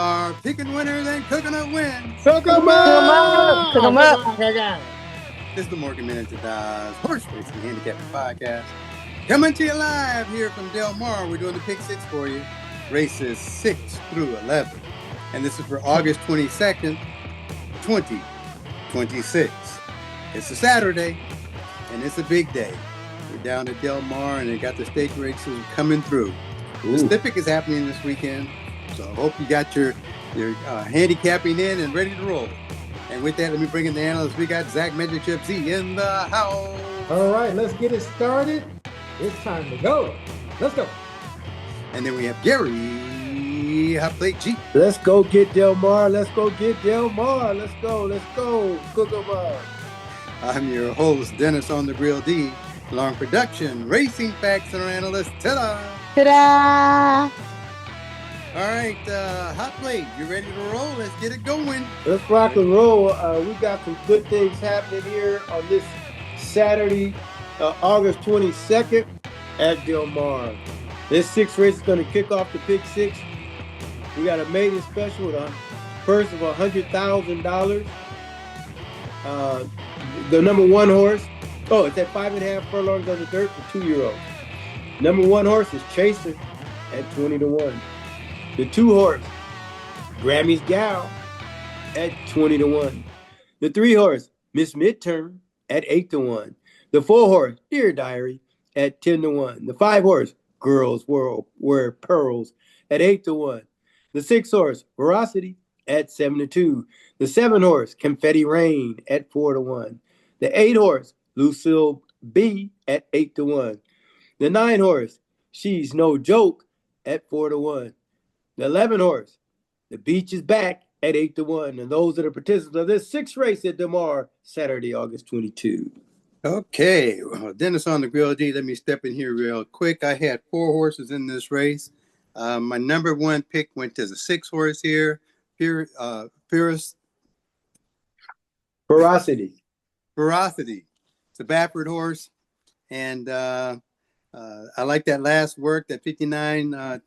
are picking winners and cooking up wins. Cook 'em Cook 'em up. up! Cook 'em Cook up. 'em up, cook 'em. This is the Morgan Minute Horse Racing Handicapping Podcast. Coming to you live here from Del Mar. We're doing the pick six for you. Races 6 through 11. And this is for August 22nd, 2026. It's a Saturday, and it's a big day. We're down at Del Mar, and they got the stake races coming through. The Pacific is happening this weekend, so I hope you got your handicapping in and ready to roll. And with that, let me bring in the analysts. We got Zach Magic Chip Z in the house. All right, let's get it started. It's time to go. Let's go. And then we have Gary Hot Plate G. Let's go get Del Mar. Let's go get Del Mar. Let's go. Let's go. Cook 'em up. I'm your host, Dennis on the Grill D. Long production, racing facts and our analyst. Ta-da! Ta-da! All right, Hot Plate, you ready to roll? Let's get it going. Let's rock and roll. We got some good things happening here on this Saturday, August 22nd at Del Mar. This sixth race is going to kick off the pick six. We got a maiden special with a purse of $100,000. The number one horse, it's at 5.5 furlongs on the dirt for 2-year-olds. Number one horse is Chaser at 20-1. The 2-horse, Grammy's Gal at 20-1. The 3-horse, Miss Midterm at 8-1. The 4-horse, Dear Diary at 10-1. The 5-horse, Girls Wear Pearls at 8-1. The 6-horse, Veracity at 7-2. The 7-horse, Confetti Rain at 4-1. The 8-horse, Lucille B at 8-1. The 9-horse, She's No Joke at 4-1. The 11-horse, The Beach is Back at 8-1. And those are the participants of this sixth race at Del Mar, Saturday, August 22. Okay, well, Dennis on the Grill D. Let me step in here real quick. I had 4 horses in this race. My number one pick went to the 6-horse here, Veracity. It's a Baffert horse, and I like that last work, that 59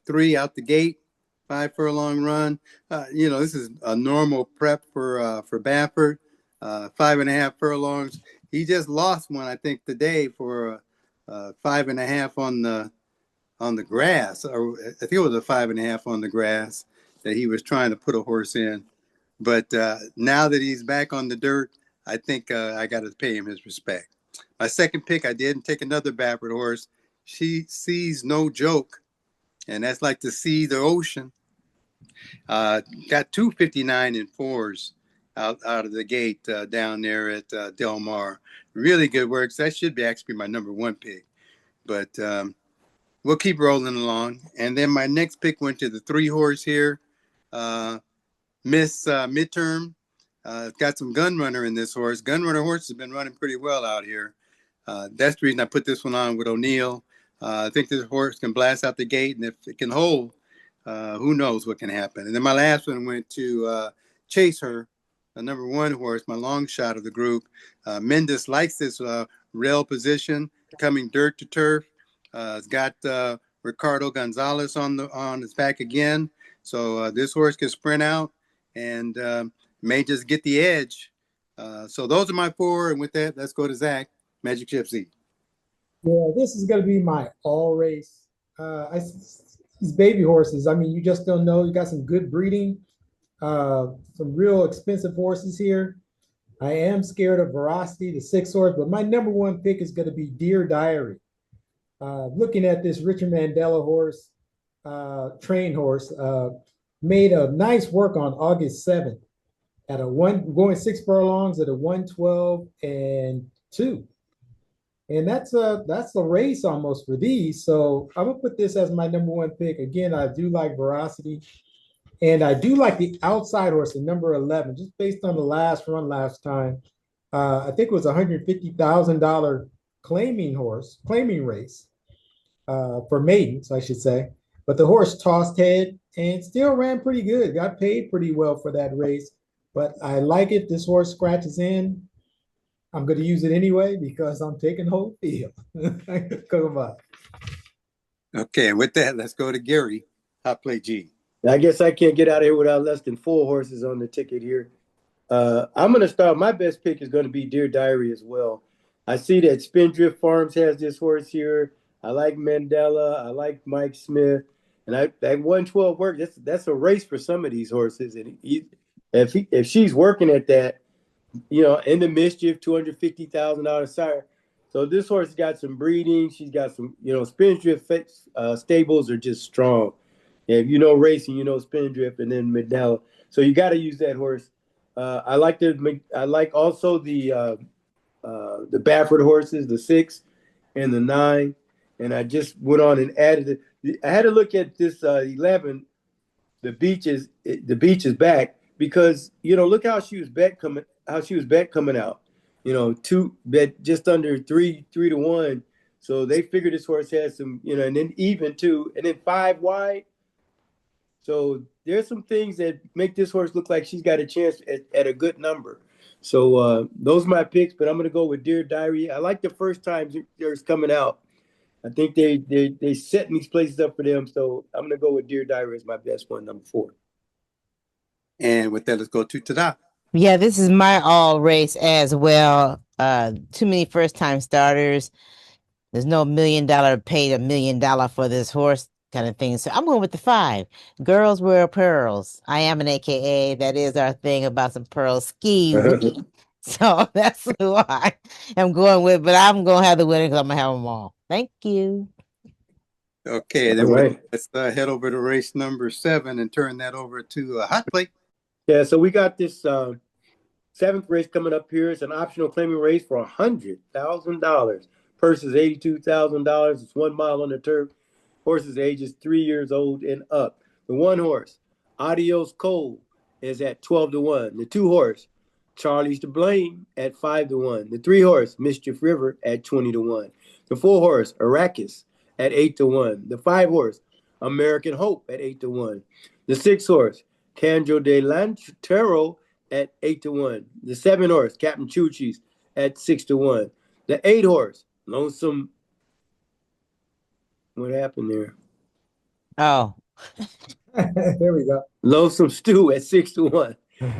3 out the gate, 5 furlong run. This is a normal prep for Baffert. 5.5 furlongs. He just lost one, I think, today for 5.5 on the grass, or I think it was a 5.5 on the grass that he was trying to put a horse in. But now that he's back on the dirt, I think I got to pay him his respect. My second pick, I didn't take another Baffert horse. She Sees No Joke, and that's like to see the ocean. Got 2 59 and 4s out of the gate down there at Del Mar. Really good work. So that should be actually my number one pick. But we'll keep rolling along. And then my next pick went to the 3-horse here, Miss Midterm. Got some gun runner in this horse. Gun runner horse has been running pretty well out here. That's the reason I put this one on with O'Neill. I think this horse can blast out the gate, and if it can hold, who knows what can happen. And then my last one went to Chase Her, the number 1 horse, my long shot of the group. Mendes likes this rail position, coming dirt to turf. It's got Ricardo Gonzalez on his back again. So this horse can sprint out and may just get the edge. So those are my 4. And with that, let's go to Zach, Magic Chip Z. Yeah, this is going to be my all race. These baby horses, I mean, you just don't know. You got some good breeding, some real expensive horses here. I am scared of Veracity, the 6-horse, but my number one pick is going to be Dear Diary. Looking at this Richard Mandela horse, train horse, made a nice work on August 7th at going 6 furlongs at a 112 and 2. And that's a race almost for these. So I'm gonna put this as my number one pick. Again, I do like Veracity, and I do like the outside horse, the number 11, just based on the last run last time. I think it was $150,000 claiming race for maidens, I should say. But the horse tossed head and still ran pretty good. Got paid pretty well for that race. But I like it. This horse scratches in. I'm going to use it anyway because I'm taking whole field. Come on. Okay, and with that, let's go to Gary, Hot Plate G. I guess I can't get out of here without less than 4 horses on the ticket here. I'm going to start. My best pick is going to be Dear Diary as well. I see that Spindrift Farms has this horse here. I like Mandela. I like Mike Smith. And that 112 work. That's a race for some of these horses. And if she's working at that, in the mischief, $250,000 sire. So this horse got some breeding. She's got some, Spindrift stables are just strong. If you know racing, you know Spindrift and then Mandela. So you got to use that horse. I like also the Baffert horses, the 6 and the 9, and I just went on and added it. I had to look at this 11. The beach is back because look how she was bet coming out. Two bet just under 3 to 1. So they figured this horse had some, and then even 2, and then 5 wide. So there's some things that make this horse look like she's got a chance at a good number. So those are my picks, but I'm going to go with Dear Diary. I like the first time there's coming out. I think they setting these places up for them. So I'm going to go with Dear Diary as my best one, number 4. And with that, let's go to Tada. Yeah, this is my all race as well. Too many first time starters. There's no $1 million paid $1 million for this horse kind of thing. So I'm going with the 5. Girls wear pearls. I am an AKA. That is our thing about some pearl skis. So that's who I am going with. But I'm going to have the winner because I'm going to have them all. Thank you. Okay, then let's head over to race number 7 and turn that over to Hot Plate. Yeah, so we got this 7th race coming up here. It's an optional claiming race for $100,000. Purse is $82,000. It's 1 mile on the turf. Horse's age is 3 years old and up. The 1 horse, Adios Cole, is at 12 to 1. The 2 horse, Charlie's to Blame, at 5 to 1. The 3 horse, Mischief River, at 20 to 1. The 4 horse, Arrakis, at 8 to 1. The 5 horse, American Hope, at 8 to 1. The 6 horse, Canjo de Lantero, at 8 to 1. The 7 horse, Captain Chuchi's, at 6 to 1. The 8 horse, Lonesome. What happened there? Oh. There we go. Lonesome Stew at 6 to 1.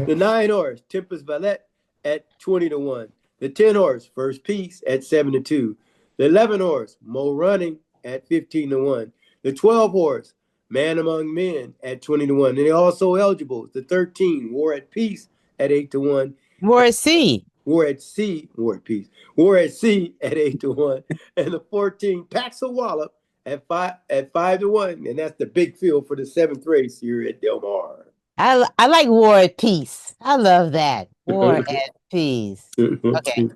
The 9 horse, Tempest Valet, at 20 to 1. The 10 horse, First Peace, at 7 to 2. The 11 horse, Mo Running, at 15 to 1. The 12 horse, Man Among Men, at 20 to 1. And they're also eligible. The 13, War at Peace, at 8 to 1. War at Sea. War at Sea, War at Peace. War at Sea at 8 to 1. And the 14, Pax a Wallop, at 5 to 1. And that's the big field for the 7th race here at Del Mar. I like War at Peace. I love that. War at Peace. Okay.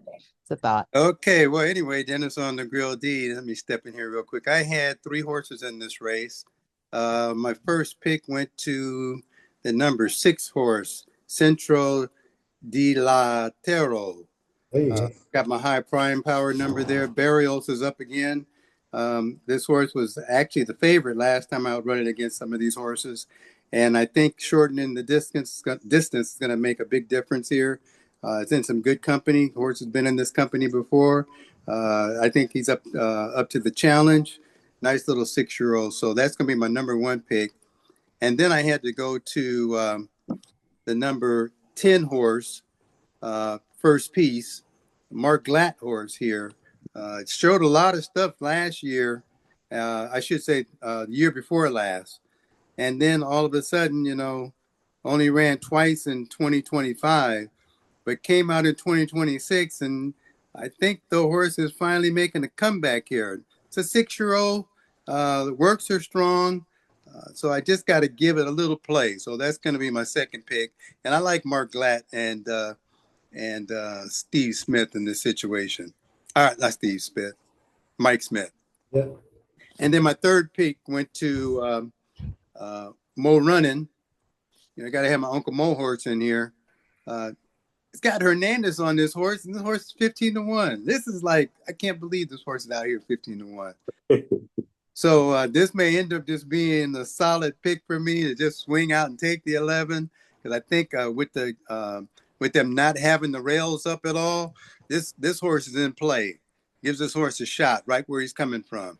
It's a thought. Okay, well, anyway, Dennis on the Grill D. Let me step in here real quick. I had 3 horses in this race. My first pick went to the number 6 horse, Centro de la Tero. Got my high prime power number there. Barrios is up again. This horse was actually the favorite last time I would run it against some of these horses. And I think shortening the distance is going to make a big difference here. It's in some good company. The horse has been in this company before. I think he's up to the challenge. Nice little 6-year-old. So that's going to be my number 1 pick. And then I had to go to the number 10 horse, First Piece, Mark Glatt horse here. It showed a lot of stuff last year. I should say the year before last. And then all of a sudden, only ran twice in 2025, but came out in 2026. And I think the horse is finally making a comeback here. It's a 6-year-old. The works are strong. So I just got to give it a little play. So that's going to be my second pick. And I like Mark Glatt and Steve Smith in this situation. All right, not Steve Smith, Mike Smith. Yeah. And then my third pick went to Mo Running. I got to have my Uncle Mo horse in here. It's got Hernandez on this horse, and this horse is 15 to 1. This is like, I can't believe this horse is out here 15 to 1. So this may end up just being a solid pick for me to just swing out and take the 11, because I think with them not having the rails up at all, this horse is in play. Gives this horse a shot right where he's coming from.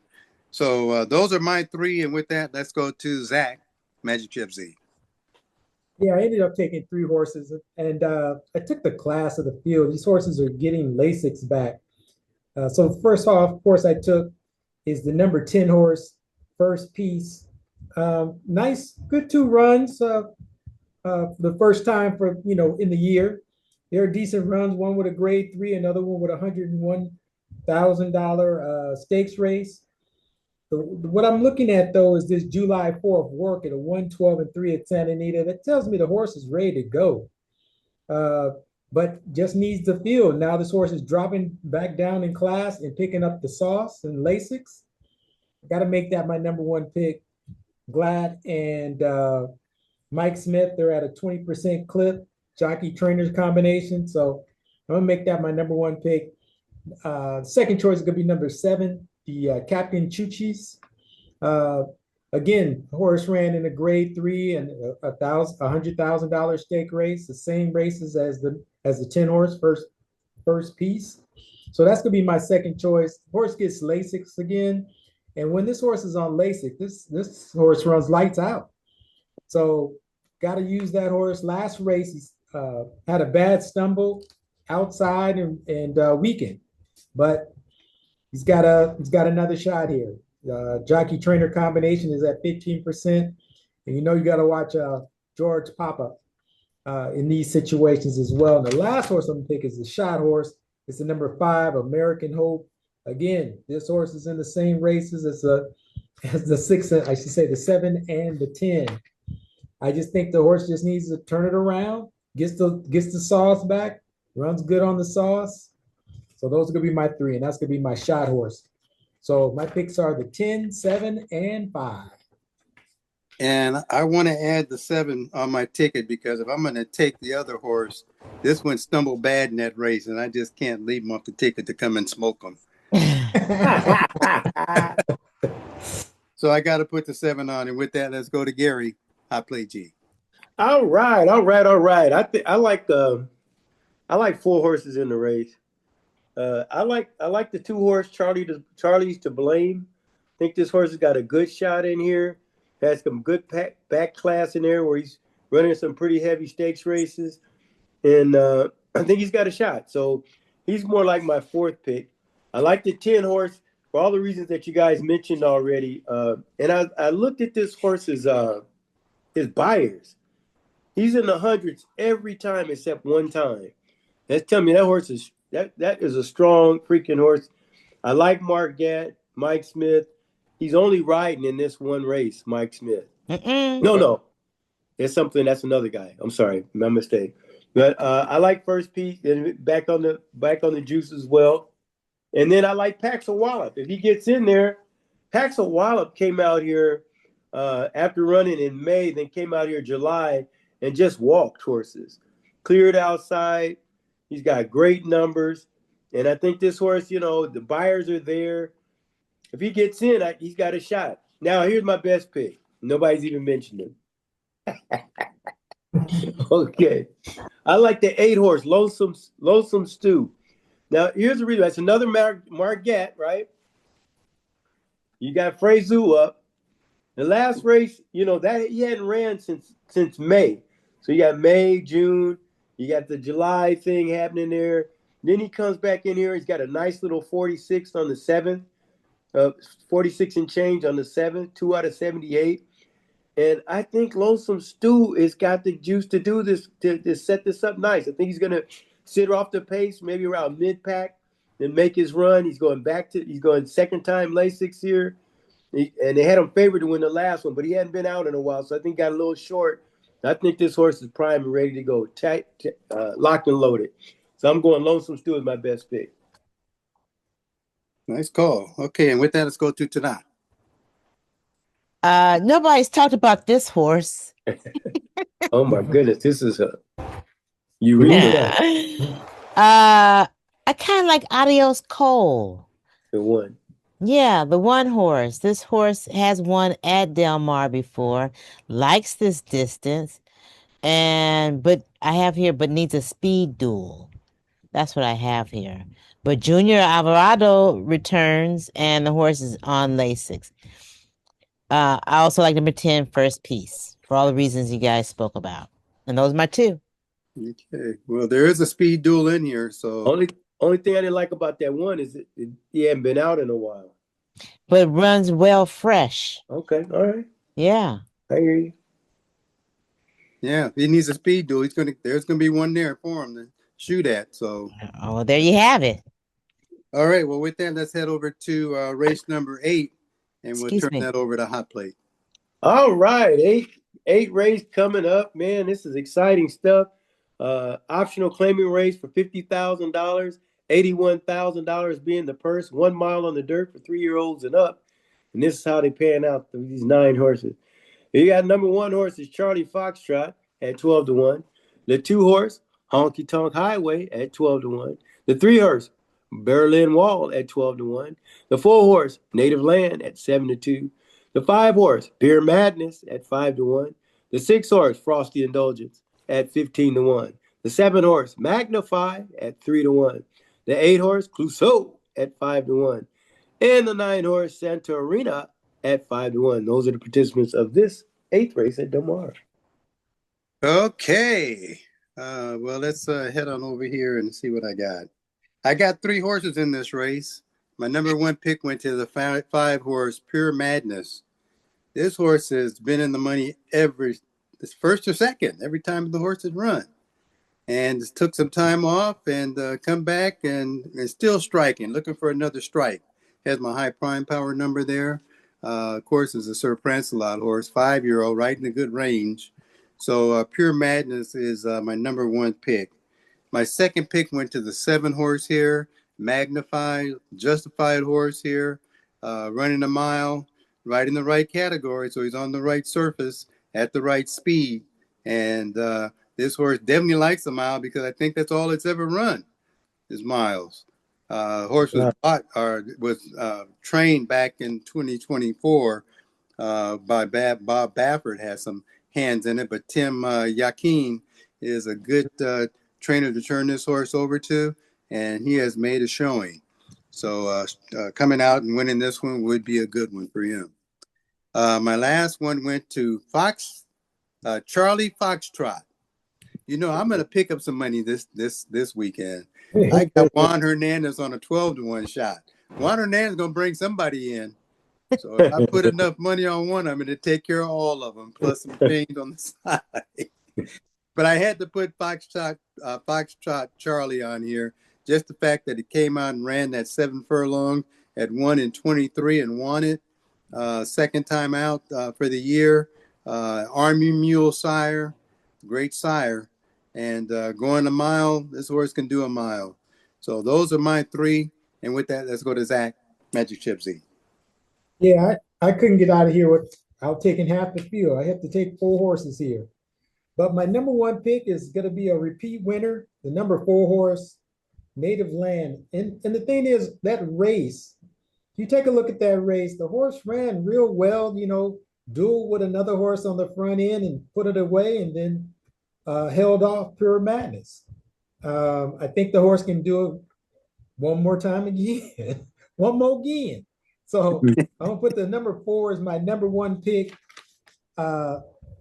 So those are my 3, and with that, let's go to Zach. Magic Chip Z. Yeah, I ended up taking 3 horses, and I took the class of the field. These horses are getting Lasix back. So first off, course, I took is the number 10 horse, First Piece. Nice, good 2 runs the first time for in the year. They're decent runs. One with a grade 3, another one with $101,000 stakes race. What I'm looking at though is this July 4th work at a 112-3 at Santa Anita. That tells me the horse is ready to go, uh, but just needs the field. Now this horse is dropping back down in class and picking up the sauce and Lasix. Got to make that my number 1 pick. Glad and Mike Smith, they're at a 20% clip, jockey trainers combination. So I'm gonna make that my number 1 pick. Second choice is gonna be number 7, the Captain Chuchis. Uh, Again, the horse ran in a grade 3 and $100,000 stake race, the same races as the 10 horse first piece. So that's gonna be my second choice. Horse gets Lasix again, and when this horse is on Lasix, this horse runs lights out. So got to use that horse. Last race, he had a bad stumble outside and weekend, but he's got another shot here. Jockey trainer combination is at 15%, and you got to watch George Papa in these situations as well. And the last horse I'm gonna pick is the shot horse. It's the number 5, American Hope. Again, this horse is in the same races as the 6, I should say the 7 and the 10. I just think the horse just needs to turn it around, gets the sauce back, runs good on the sauce. So those are gonna be my 3, and that's gonna be my shot horse. So my picks are the 10, 7, and 5. And I want to add the 7 on my ticket because if I'm going to take the other horse, this one stumbled bad in that race, and I just can't leave him off the ticket to come and smoke him. So I got to put the 7 on. And with that, let's go to Gary. I play G. All right. I like 4 horses in the race. I like the 2 horse Charlie's to blame. I think this horse has got a good shot in here. Has some good back class in there where he's running some pretty heavy stakes races, and I think he's got a shot. So he's more like my 4th pick. I like the 10 horse for all the reasons that you guys mentioned already. And I looked at this horse's his buyers. He's in the hundreds every time except one time. That's telling me that horse is that is a strong freaking horse. I like Mark Gatt, Mike Smith. He's only riding in this one race, Mike Smith. No. That's another guy. I'm sorry, my mistake. But I like First Piece and back on the juice as well. And then I like Paxel Wallop. If he gets in there, Paxel Wallop came out here after running in May, then came out here July and just walked horses. Cleared outside. He's got great numbers. And I think this horse, the buyers are there. If he gets in, he's got a shot. Now, here's my best pick. Nobody's even mentioned him. Okay. I like the 8 horse, Lonesome Stew. Now, here's the reason. That's another Marquette, right? You got Frezu up. The last race, that he hadn't ran since May. So you got May, June. You got the July thing happening there. Then he comes back in here. He's got a nice little 46 on the 7th. 46 and change on the 7th, 2 out of 78. And I think Lonesome Stew has got the juice to do this, to set this up nice. I think he's going to sit off the pace, maybe around mid-pack, then make his run. He's going second time Lasix here. And they had him favored to win the last one, but he hadn't been out in a while, so I think got a little short. I think this horse is prime and ready to go, locked and loaded. So I'm going Lonesome Stew as my best pick. Nice call. Okay, and with that, let's go to Tana. Nobody's talked about this horse. Oh my goodness, this is you read that. I kind of like Adios Cole. The one. Yeah, the 1 horse. This horse has won at Del Mar before, likes this distance, but needs a speed duel. That's what I have here. But Junior Alvarado returns, and the horse is on Lasix. I also like number 10, First Piece. for all the reasons you guys spoke about. And those are my two. Okay. Well, there is a speed duel in here, so Only thing I didn't like about that one is he hadn't been out in a while. But it runs well fresh. Okay, all right. Yeah. I hear you. yeah, he needs a speed duel. There's gonna be one there for him to shoot at. So, Oh, well, there you have it. all right. Well, with that, let's head over to race number 8, and we'll Excuse turn me. that over to Hot Plate. All right, eight race coming up, man. This is exciting stuff. Optional claiming race for $50,000, $81,000 being the purse. 1 mile on the dirt for 3-year-olds and up, and this is how they pan out these 9 horses. You got number 1 horse is Charlie Foxtrot at 12-1. The 2 horse Honky Tonk Highway at 12-1. The 3 horse Berlin Wall at 12-1. The 4 horse Native Land at 7-2. The 5 horse Beer Madness at 5-1. The 6 horse Frosty Indulgence at 15-1. The 7 horse Magnify at 3-1. The 8 horse Clouseau at 5-1. And the 9 horse Santorina at 5-1. Those are the participants of this 8th race at Del Mar. Okay. Well, let's head on over here and see what I got. I got 3 horses in this race. My number 1 pick went to the 5 horse Pure Madness. This horse has been in the money this first or second, every time the horse has run. And just took some time off and come back and still striking, looking for another strike. Has my high prime power number there. Of course, is a Sir Prancelot horse, 5-year-old, right in a good range. So Pure Madness is my number 1 pick. My second pick went to the 7 horse here, Magnified, Justified horse here, running a mile, right in the right category. So he's on the right surface at the right speed. And this horse definitely likes a mile because I think that's all it's ever run is miles. Horse was trained back in 2024 by Bob Baffert, has some hands in it, but Tim Yakin is a good trainer to turn this horse over to, and he has made a showing. So coming out and winning this one would be a good one for him. My last one went to Charlie Foxtrot. You know, I'm going to pick up some money this weekend. I got Juan Hernandez on a 12-1 shot. Juan Hernandez is going to bring somebody in. So if I put enough money on one, I'm going to take care of all of them, plus some change on the side. But I had to put Foxtrot Charlie on here. Just the fact that he came out and ran that 7 furlong at 1 in 23 and won it. Second time out for the year. Army Mule sire, great sire. And going a mile, this horse can do a mile. So those are my 3. And with that, let's go to Zach, Magic Chip Z. Yeah, I couldn't get out of here without taking half the field. I have to take 4 horses here. But my number 1 pick is going to be a repeat winner, the number 4 horse, Native Land. And the thing is, that race, you take a look at that race, the horse ran real well, dueled with another horse on the front end and put it away and then held off Pure Madness. I think the horse can do it one more time again, one more again. So I'm gonna put the number 4 as my number 1 pick.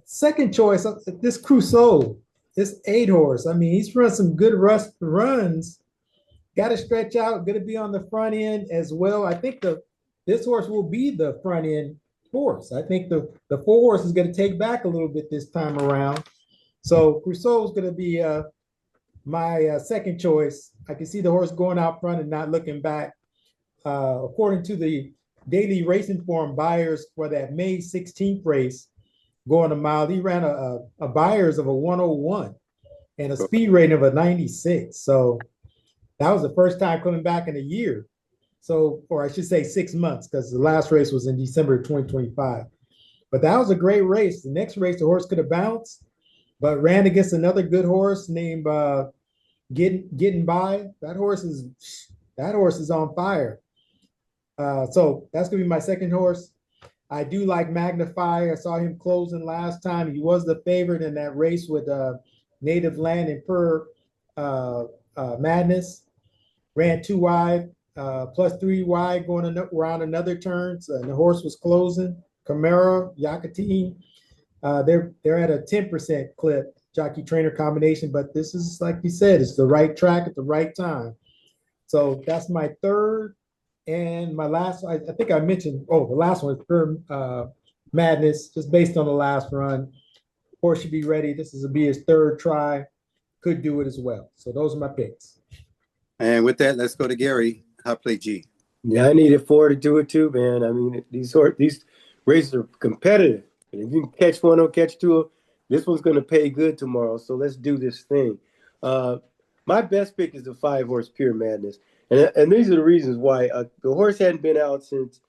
Second choice, this Clouseau, this 8 horse. I mean, he's run some good runs. Got to stretch out. Going to be on the front end as well. I think this horse will be the front end horse. I think the 4 horse is going to take back a little bit this time around. So Clouseau is going to be my second choice. I can see the horse going out front and not looking back. According to the daily racing form buyers for that May 16th race, going a mile, he ran a buyers of a 101 and a speed rating of a 96. So that was the first time coming back in a year. So, or I should say 6 months, because the last race was in December 2025. But that was a great race. The next race, the horse could have bounced, but ran against another good horse named Getting By. That horse is on fire. So that's gonna be my second horse. I do like Magnify. I saw him closing last time. He was the favorite in that race with Native Land and Pure Madness. Ran 2 wide, plus 3 wide going around another turn. So, and the horse was closing. Camara, Yakutin. They're at a 10% clip, jockey trainer combination, but this is like you said, it's the right track at the right time. So that's my third. And my last, I think I mentioned, the last one is Pure Madness, just based on the last run. Horse should be ready. This is be his third try. Could do it as well. So those are my picks. And with that, let's go to Gary. Hot plate G. Yeah, I needed 4 to do it too, man. I mean, these races are competitive. And if you can catch one or catch two, this one's going to pay good tomorrow. So let's do this thing. My best pick is the 5-horse Pure Madness. And these are the reasons why. The horse hadn't been out since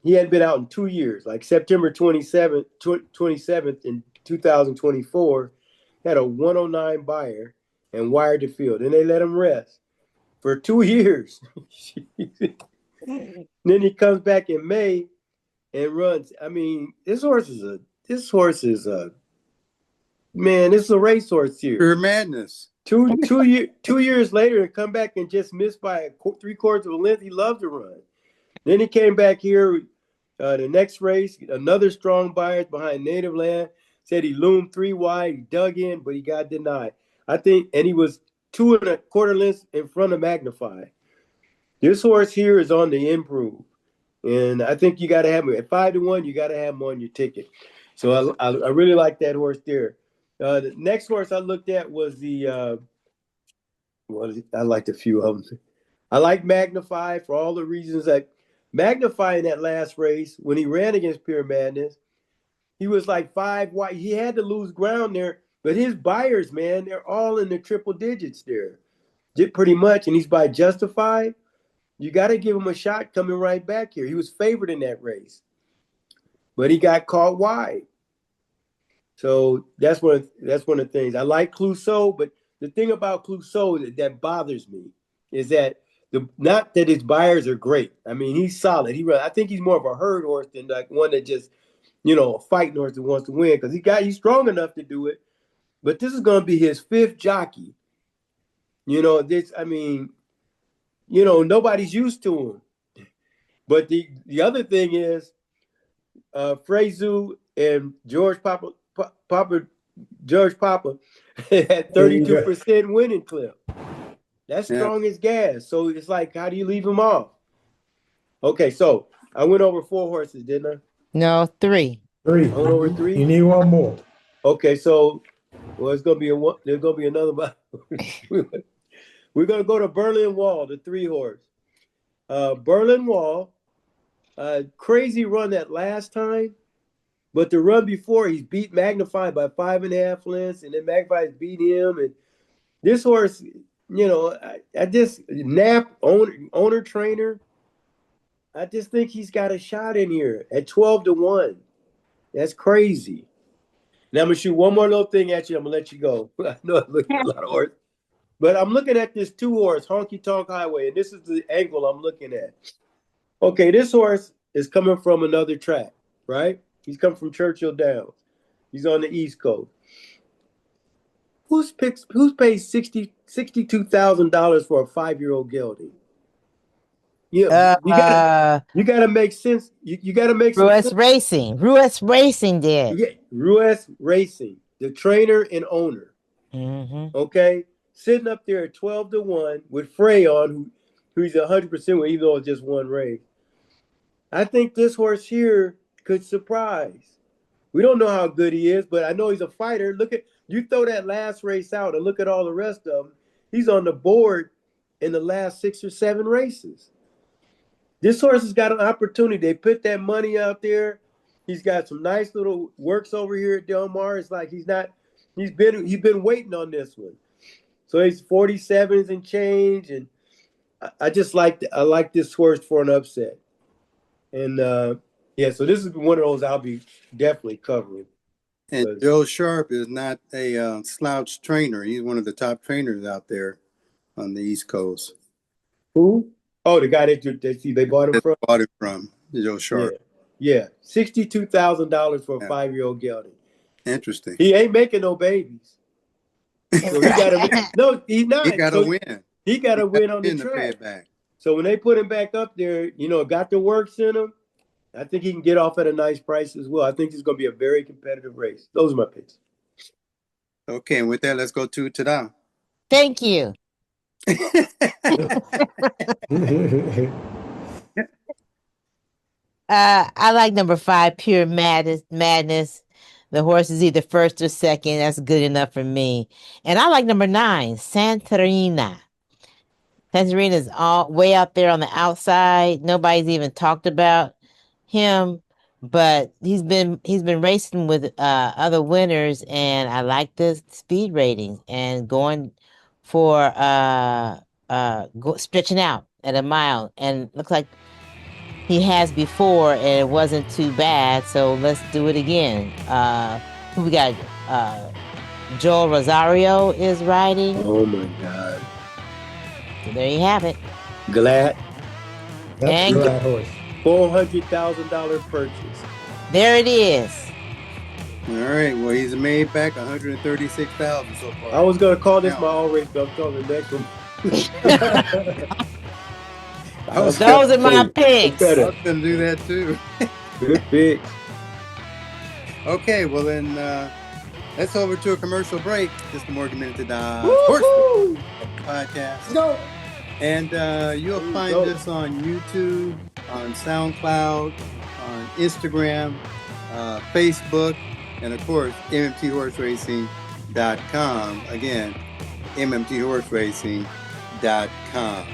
he hadn't been out in 2 years, like September 27th in 2024, had a 109 buyer and wired the field. And they let him rest for 2 years. Then he comes back in May and runs. I mean, this horse is a man, this is a racehorse here. Pure Madness. 2 years later and come back and just miss by 3/4 of a length. He loved to run. Then he came back here the next race, another strong buyer behind Native Land. Said he loomed 3 wide, he dug in, but he got denied. I think, and he was 2 1/4 lengths in front of Magnify. This horse here is on the improve. And I think you got to have him at 5 to 1. You got to have him on your ticket. So I really like that horse there. The next horse I looked at was I liked a few of them. I like Magnify for all the reasons that Magnify in that last race when he ran against Pure Madness, he was like 5 wide. He had to lose ground there, but his buyers, man, they're all in the triple digits there, pretty much. And he's by Justified. You got to give him a shot coming right back here. He was favored in that race, but he got caught wide. So that's one of the things. I like Clouseau, but the thing about Clouseau that bothers me is that not that his buyers are great. I mean, he's solid. I think he's more of a herd horse than like one that just, a fighting horse that wants to win because he's strong enough to do it. But this is going to be his 5th jockey. Nobody's used to him. But the other thing is, Frezu and George Papa had 32% winning clip. That's strong as gas. So it's like, how do you leave him off? Okay, so I went over 4 horses, didn't I? No, 3. 3. I went over 3. You need one more. Okay, so there's gonna be another. We're gonna go to Berlin Wall, the 3-horse. Berlin Wall, crazy run that last time, but the run before he's beat Magnify by 5.5 lengths, and then Magnify's beat him. And this horse, I just Knapp owner trainer. I just think he's got a shot in here at 12 to 1. That's crazy. Now I'm gonna shoot one more little thing at you. I'm gonna let you go. I know I look at a lot of horse. But I'm looking at this 2-horse Honky Tonk Highway, and this is the angle I'm looking at. Okay, this horse is coming from another track, right? He's come from Churchill Downs. He's on the East Coast. Who's paid $62,000 for a 5-year-old gelding? Yeah, you gotta make sense. You gotta make some Ruess sense. Racing. Ruess Racing did. Yeah, Ruess Racing, the trainer and owner. Mm-hmm. Okay. Sitting up there at 12 to 1 with Frey on, who's 100% with, even though it's just one race. I think this horse here could surprise. We don't know how good he is, but I know he's a fighter. You throw that last race out and look at all the rest of them. He's on the board in the last 6 or 7 races. This horse has got an opportunity. They put that money out there. He's got some nice little works over here at Del Mar. It's like he's been waiting on this one. So he's 47s and change, and I like this horse for an upset. And so this is one of those I'll be definitely covering. And Joe Sharp is not a slouch trainer. He's one of the top trainers out there on the East Coast. Who? Oh, the guy they bought him from? Bought it from Joe Sharp. Yeah. $62,000 for a 5-year-old gelding. Interesting. He ain't making no babies. So he gotta no, he's not. He gotta win. He gotta win on the track. To pay it back. So when they put him back up there, got the works in him. I think he can get off at a nice price as well. I think it's going to be a very competitive race. Those are my picks. Okay, and with that, let's go to Tada. Thank you. I like number 5, Pure Madness. The horse is either first or second. That's good enough for me. And I like number 9, Santarina. Santarina is all way out there on the outside. Nobody's even talked about him, but he's been racing with other winners, and I like the speed ratings and going for stretching out at a mile, and looks like he has before, and it wasn't too bad. So let's do it again. Who we got? Joel Rosario is riding. Oh my God! So there you have it. Glad. That's a glad horse. $400,000 purchase. There it is. All right. Well, he's made back $136,000 so far. I was gonna call this my all race, but I'm calling the next one. Those are my picks. I was gonna do that too. Good picks. Okay. Well then, let's over to a commercial break. This is the Morgan Minute to Die Horse Podcast. Let's go. And you'll find us on YouTube, on SoundCloud, on Instagram, Facebook, and of course, mmthorseracing.com. Again, mmthorseracing.com.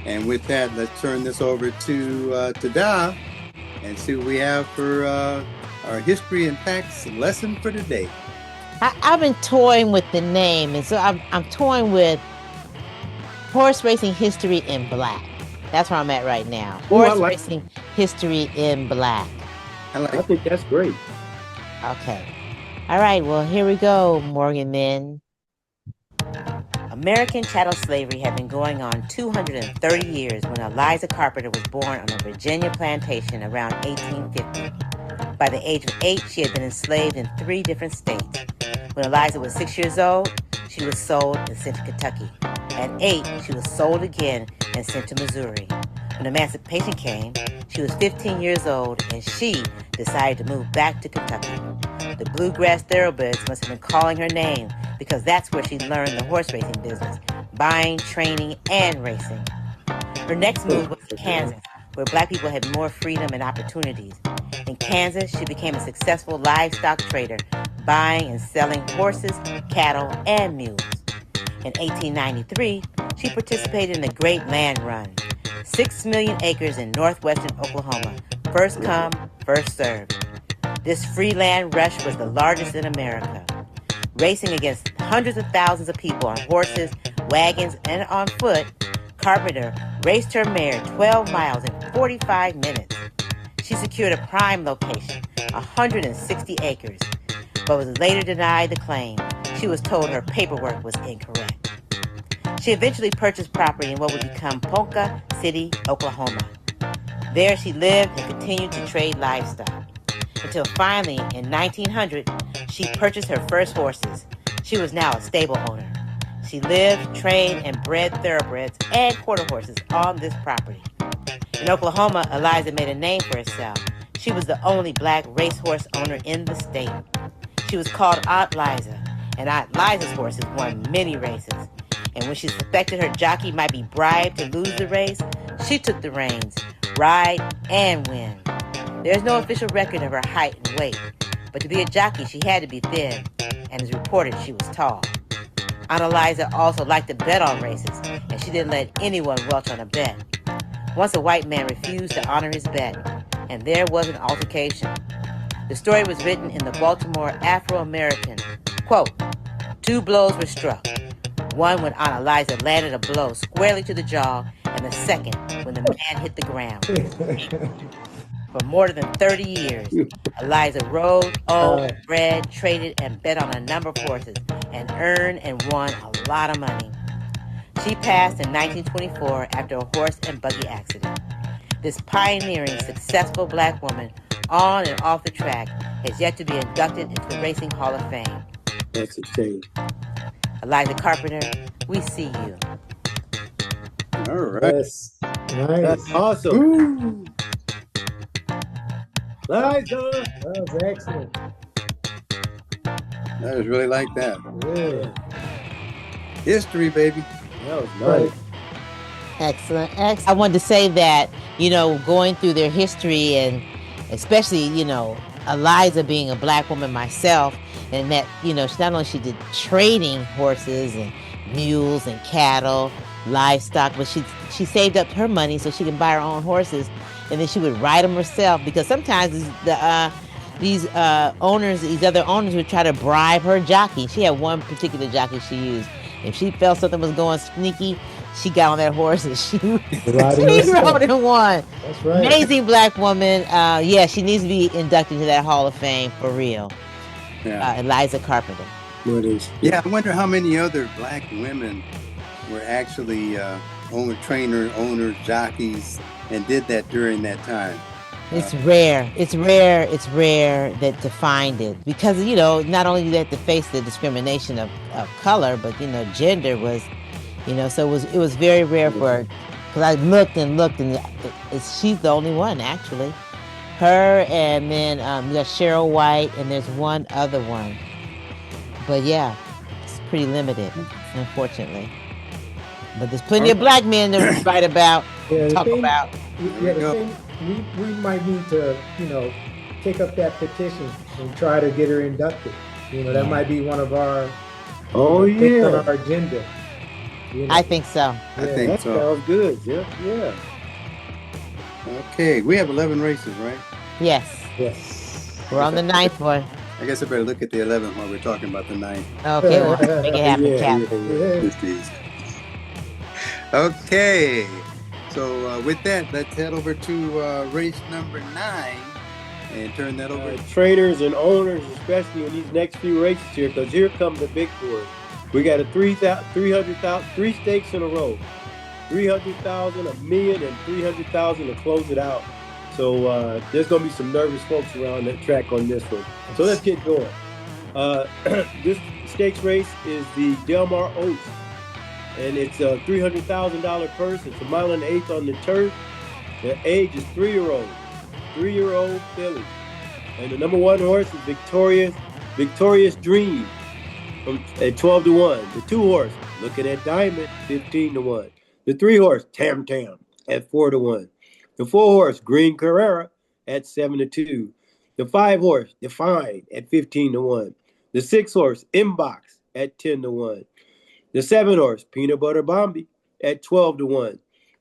And with that, let's turn this over to Da and see what we have for our history and facts lesson for today. I've been toying with the name, and so I'm toying with Horse Racing History in Black. That's where I'm at right now. Horse Racing History in Black. I think that's great. Okay. All right, well, here we go, Morgan men. American chattel slavery had been going on 230 years when Eliza Carpenter was born on a Virginia plantation around 1850. By the age of 8, she had been enslaved in 3 different states. When Eliza was 6 years old, she was sold and sent to Kentucky. At 8, she was sold again and sent to Missouri. When emancipation came, she was 15 years old and she decided to move back to Kentucky. The bluegrass thoroughbreds must have been calling her name because that's where she learned the horse racing business, buying, training, and racing. Her next move was to Kansas, where black people had more freedom and opportunities. In Kansas, she became a successful livestock trader, buying and selling horses, cattle, and mules. In 1893, she participated in the Great Land Run, 6 million acres in northwestern Oklahoma, first come, first served. This free land rush was the largest in America. Racing against hundreds of thousands of people on horses, wagons, and on foot, Carpenter raced her mare 12 miles in 45 minutes. She secured a prime location, 160 acres, but was later denied the claim. She was told her paperwork was incorrect. She eventually purchased property in what would become Ponca City, Oklahoma. There she lived and continued to trade livestock. Until finally, in 1900, she purchased her first horses. She was now a stable owner. She lived, trained, and bred thoroughbreds and quarter horses on this property. In Oklahoma, Eliza made a name for herself. She was the only black racehorse owner in the state. She was called Aunt Liza, and Aunt Liza's horses won many races. And when she suspected her jockey might be bribed to lose the race, she took the reins, ride, and win. There's no official record of her height and weight, but to be a jockey, she had to be thin, and it's reported she was tall. Aunt Eliza also liked to bet on races, and she didn't let anyone welch on a bet. Once a white man refused to honor his bet, and there was an altercation. The story was written in the Baltimore Afro-American. Quote, 2 blows were struck. One when Aunt Eliza landed a blow squarely to the jaw, and the second when the man hit the ground. For more than 30 years, Eliza rode, owned, bred, traded, and bet on a number of horses, and earned and won a lot of money. She passed in 1924 after a horse and buggy accident. This pioneering, successful black woman, on and off the track, has yet to be inducted into the Racing Hall of Fame. That's a shame. Eliza Carpenter, we see you. All right. Yes. Nice. That's awesome. Ooh. Liza. That was excellent. I just really like that. Yeah. History, baby. That was Right. nice. Excellent. Excellent. I wanted to say that, going through their history and especially, Eliza being a black woman myself, and that, she not only she did trading horses and mules and cattle, livestock, but she saved up her money so she can buy her own horses, and then she would ride them herself because sometimes these owners, these other owners would try to bribe her jockey. She had one particular jockey she used. If she felt something was going sneaky, she got on that horse and she Riding she herself. rode and won. That's right. Amazing black woman. Yeah, she needs to be inducted into that Hall of Fame for real. Yeah. Eliza Carpenter. What is? Yeah, I wonder how many other black women were actually owners, jockeys, and did that during that time. It's rare. It's rare. It's rare that to find it because not only do they have to face the discrimination of color, but gender was, so it was very rare for her. Because I looked and looked, and she's the only one actually. Her and then you got Cheryl White, and there's one other one. But yeah, it's pretty limited, unfortunately. But there's plenty of black men to write about, Yeah, talk about. We might need to, take up that petition and try to get her inducted. That might be one of our things on our agenda. I think so. I think That so. sounds good. Yeah. Okay, we have 11 races, right? Yes. Yes. We're on the 9th one. I guess I better look at the 11th while we're talking about the 9th. Okay, well, make it happen, Cap. Just tease. Okay, so with that, let's head over to race number 9 and turn that over. Trainers and owners, especially in these next few races here, because here come the big boys. We got a 300,000, 3 stakes in a row, 300,000, $1 million, and 300,000 to close it out. So there's gonna be some nervous folks around that track on this one. So let's get going. This stakes race is the Del Mar Oaks, and it's a $300,000 purse. It's a 1.8 miles on the turf. The age is 3-year-old filly, and the number 1 horse is Victorious Dream at 12-1. The 2 horse, Looking at Diamond, 15-1. The 3 horse, Tam Tam, at 4-1. The 4 horse, Green Carrera, at 7-2. The 5 horse, Define, at 15-1. The 6 horse, Inbox, at 10-1. The 7 horse, Peanut Butter Bombi, at 12-1.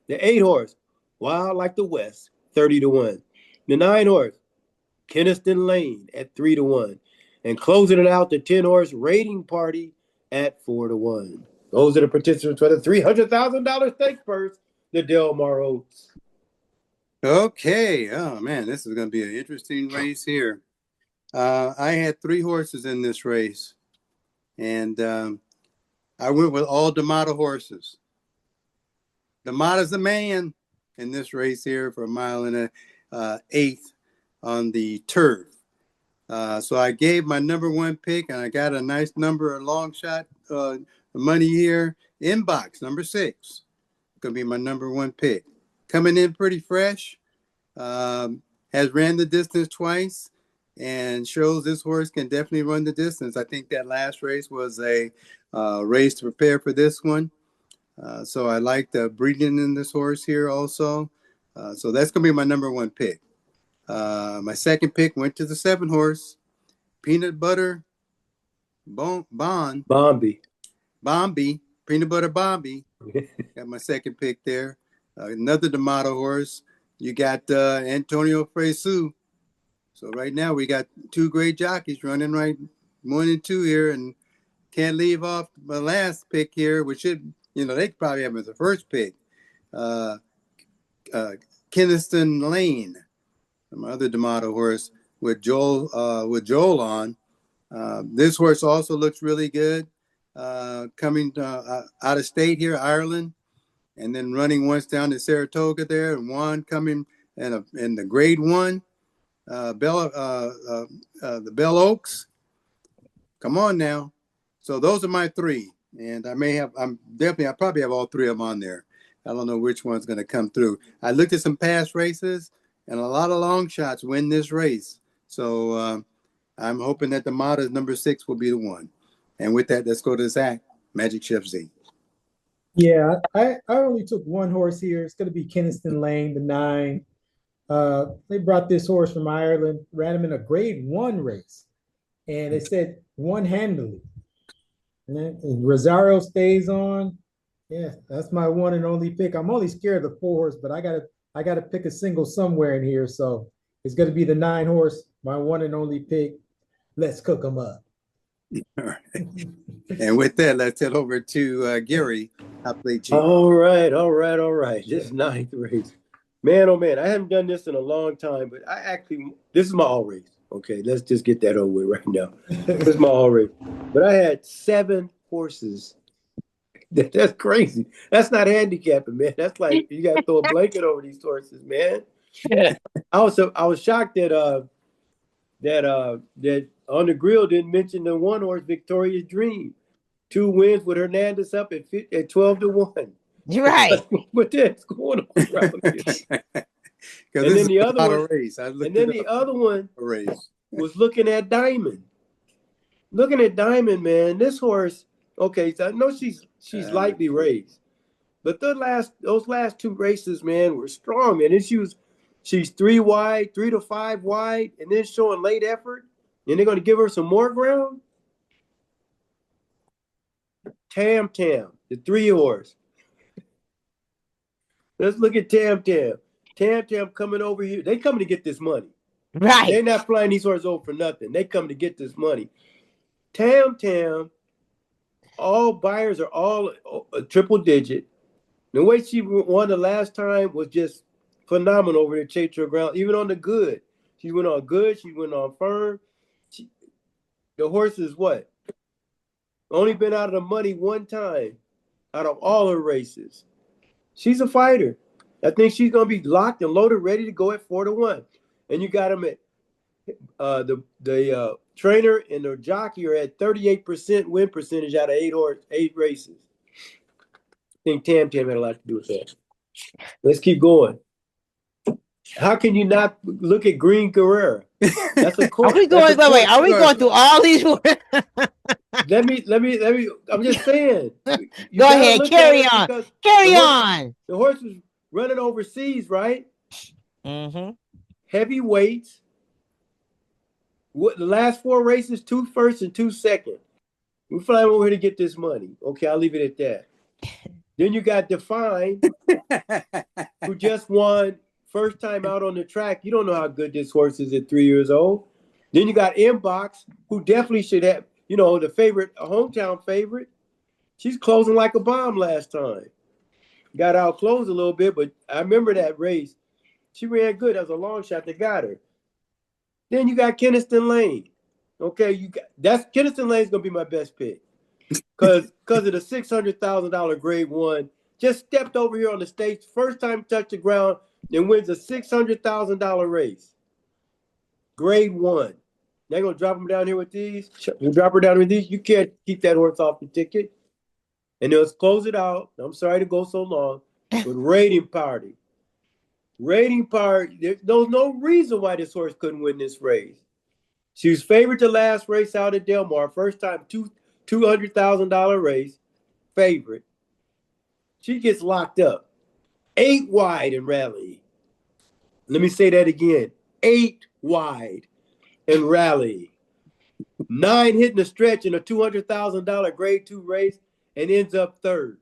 The 8 horse, Wild Like the West, 30-1. The 9 horse, Keniston Lane, at 3-1. And closing it out, the 10 horse, Rating Party, at 4-1. Those are the participants for the $300,000 stakes purse, the Del Mar Oaks. Okay, oh man, this is going to be an interesting race here. I had 3 horses in this race, and I went with all D'Amato horses. D'Amato's the man in this race here for 1.8 miles on the turf. So I gave my number 1 pick, and I got a nice number, a long shot money here. Inbox, number 6. Going to be my number 1 pick. Coming in pretty fresh. Has ran the distance twice and shows this horse can definitely run the distance. I think that last race was a race to prepare for this one. So I like the breeding in this horse here also. So that's going to be my number 1 pick. My second pick went to the 7 horse, Peanut Butter Bombi. Peanut Butter Bombi. Got my second pick there. Another D'Amato horse. You got Antonio Fresu. So right now we got 2 great jockeys running right 1 and 2 here, and can't leave off my last pick here, which should, they probably have as the first pick. Keniston Lane, my other D'Amato horse with Joel on. This horse also looks really good. Coming out of state here, Ireland, and then running once down to Saratoga there, and one coming in the grade 1, the Bell Oaks. Come on now. So those are my 3, and I probably have all 3 of them on there. I don't know which one's going to come through. I looked at some past races, and a lot of long shots win this race. So I'm hoping that the Mata's number 6 will be the one. And with that, let's go to Zach, Magic Chef Z. Yeah, I only took one horse here. It's going to be Keniston Lane, the 9. They brought this horse from Ireland, ran him in a grade 1 race, and they said one handily. And Rosario stays on. Yeah, that's my one and only pick. I'm only scared of the 4 horse, but I gotta pick a single somewhere in here. So it's gonna be the 9 horse, my one and only pick. Let's cook them up. All right. And with that, let's head over to Gary. Top plate G. All right. This 9th race. Man, oh man, I haven't done this in a long time, but this is my all race. Okay, let's just get that over with right now. This is my all race. But I had 7 horses. That's crazy. That's not handicapping, man. That's like you got to throw a blanket over these horses, man. Yeah. I was shocked that on the grill didn't mention the 1 horse Victoria's Dream. 2 wins with Hernandez up at 12-1. You're right. What the heck's going on around here? And then the other one, race. the other one race was looking at Diamond. Looking at Diamond, man. This horse, okay, so I know she's lightly raised, but those last 2 races, man, were strong, man. And she's 3 wide, 3 to 5 wide, and then showing late effort, and they're going to give her some more ground. Tam Tam, the 3 horse. Let's look at Tam Tam. Tam Tam coming over here. They coming to get this money. Right. They're not flying these horses over for nothing. They come to get this money. Tam Tam, all buyers are all a triple digit. The way she won the last time was just phenomenal over there, Chaitra ground, even on the good. She went on good. She went on firm. The horse is what? Only been out of the money 1 time out of all her races. She's a fighter. I think she's going to be locked and loaded, ready to go at 4-1. And you got them at the trainer and the jockey are at 38% win percentage out of 8 races. I think Tam Tam had a lot to do with that. Let's keep going. How can you not look at Green Carrera? That's a course. Are we going? Wait. Are we going through all these? Let me. I'm just saying. Go ahead. Carry on. Carry on. The horse was running overseas, right? Mm-hmm. Heavy weights. What the last 4 races, 2 first and 2 second. We're flying over here to get this money. Okay, I'll leave it at that. Then you got Define, who just won first time out on the track. You don't know how good this horse is at 3 years old. Then you got Inbox, who definitely should have, the favorite, a hometown favorite. She's closing like a bomb last time. Got out close a little bit, but I remember that race. She ran good. That was a long shot that got her. Then you got Keniston Lane. Okay, Keniston Lane's gonna be my best pick. Cause of the $600,000 grade 1. Just stepped over here on the stage, first time touched the ground, and wins a $600,000 race. Grade 1. They're gonna drop him down here with these. You drop her down with these. You can't keep that horse off the ticket. And let's close it out. I'm sorry to go so long, but Rating Party. Rating Party. There's no reason why this horse couldn't win this race. She was favored to last race out at Del Mar. First time $200,000 race. Favorite. She gets locked up. 8 wide in rally. Let me say that again. 8 wide in rally. 9 hitting the stretch in a $200,000 grade 2 race and ends up 3rd.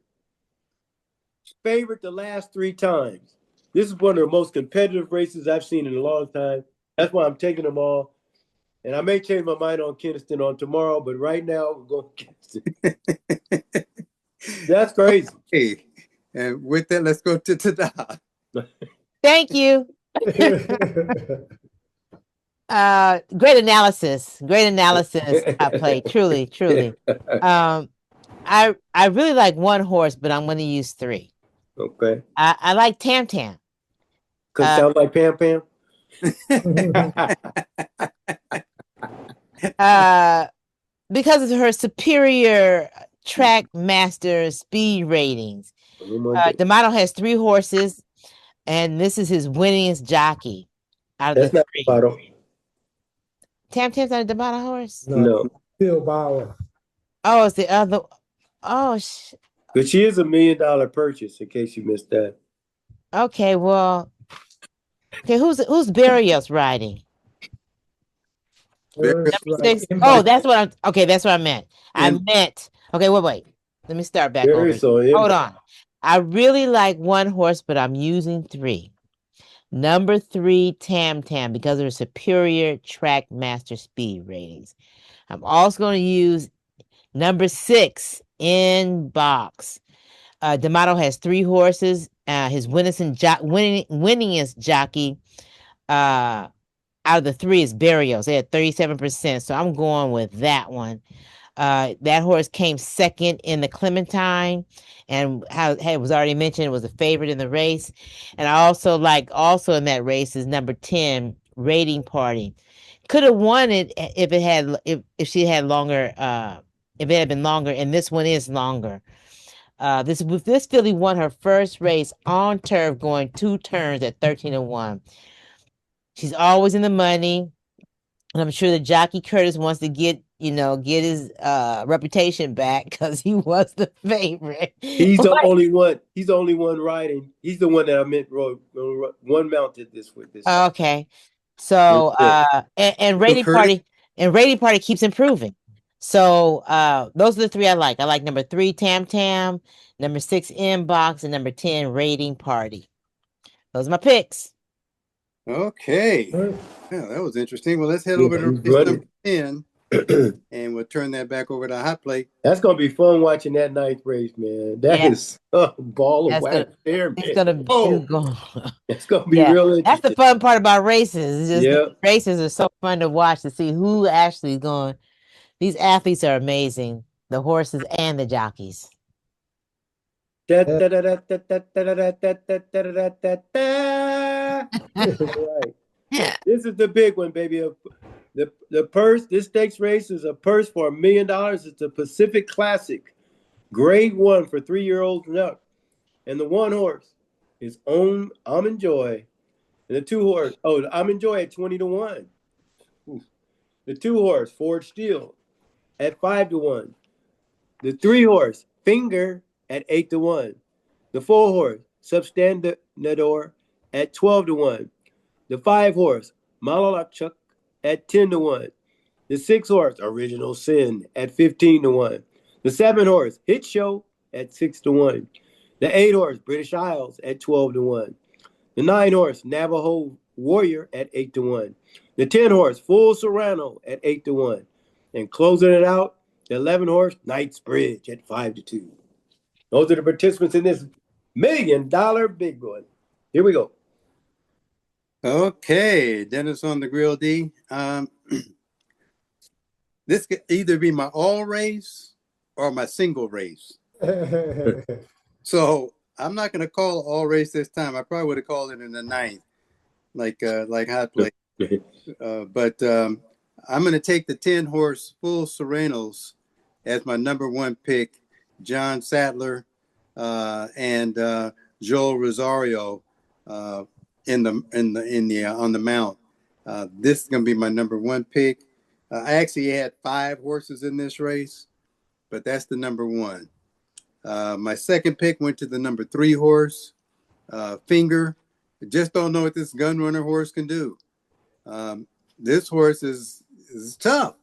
Favorite the last 3 times. This is one of the most competitive races I've seen in a long time. That's why I'm taking them all. And I may change my mind on Keniston on tomorrow, but right now we're going Keniston. That's crazy. Hey, and with that, let's go to Tada. Thank you. Great analysis. I played truly. I really like 1 horse, but I'm going to use 3. Okay. I like Tam Tam. Cause it sounds like Pam Pam. Because of her superior track master speed ratings. D'Amato has 3 horses, and this is his winningest jockey. out of That's the not three. Bottle. Tam Tam's not a D'Amato horse? No. Bill Bauer. Oh, it's the other. Oh, But she is $1 million purchase, in case you missed that. okay. Well, okay. Who's Barrios riding? First, Number right. 6. In Oh, box. that's what I'm. Okay, that's what I meant. I And meant. Okay, wait. Let me start back over. Very so Hold on. I really like one horse, but I'm using 3. Number 3, Tam Tam, because of her superior track master speed ratings. I'm also going to use number 6, In Box. D'Amato has 3 horses. His winningest jockey out of the 3 is Barrios. They had 37%. So I'm going with that one. That horse came second in the Clementine, and how it was already mentioned, it was a favorite in the race. And I also also in that race is number 10, Rating Party. Could have won it if it had if she had longer. If it had been longer, and this one is longer. This filly won her first race on turf, going 2 turns at 13-1. She's always in the money. And I'm sure the jockey Curtis wants to get his reputation back because he was the favorite. He's the only one. He's the only one riding. He's the one that I meant one mounted this time. Okay. So and rating Curtis. party keeps improving. So those are the 3 I like. I like number 3, Tam Tam, number 6, Inbox, and number 10, Rating Party. Those are my picks. Okay. Right. Yeah, that was interesting. Well, let's head Yeah, over to he's race running. number 10, and we'll turn that back over to Hot Plate. That's gonna be fun watching that 9th race, man. That Yeah. is a ball of That's wax gonna there, it's man. gonna Oh, go. it's gonna be Yeah, real that's the interesting. fun part about races. It's just Yeah. races are so fun to watch to see who actually is going. These athletes are amazing. The horses and the jockeys. Da, Yeah. da, da, da, da, da, da, da, da, da, da, da, da, da. Right. This is the big one, baby. The purse, this stakes race is a purse for $1 million. It's a Pacific Classic, grade 1 for 3-year-olds and up. And the 1 horse is Almond Joy. And the 2 horse, the Almond Joy at 20-1. Oof. The 2 horse, Ford Steel, at 5-1. The 3 horse, Finger, at 8-1. The 4 horse, Substandador, at 12-1. The 5 horse, Malalachuk, at 10-1. The 6 horse, Original Sin, at 15-1. The 7 horse, Hit Show, at 6-1. The 8 horse, British Isles, at 12-1. The 9 horse, Navajo Warrior, at 8-1. The 10 horse, Full Serrano, at 8-1. And closing it out, the 11 horse, Knight's Bridge, at 5-2. Those are the participants in this $1 million big one. Here we go. Okay, Dennis on the grill D. This could either be my all race or my single race. So I'm not going to call all race this time. I probably would have called it in the 9th, like Hot Plate. But I'm going to take the 10 horse Full Serenos as my number 1 pick. John Sattler and Joel Rosario on the mount. This is going to be my number 1 pick. I actually had 5 horses in this race, but that's the number 1. My second pick went to the number 3 horse, Finger. I just don't know what this gun runner horse can do. This horse is tough.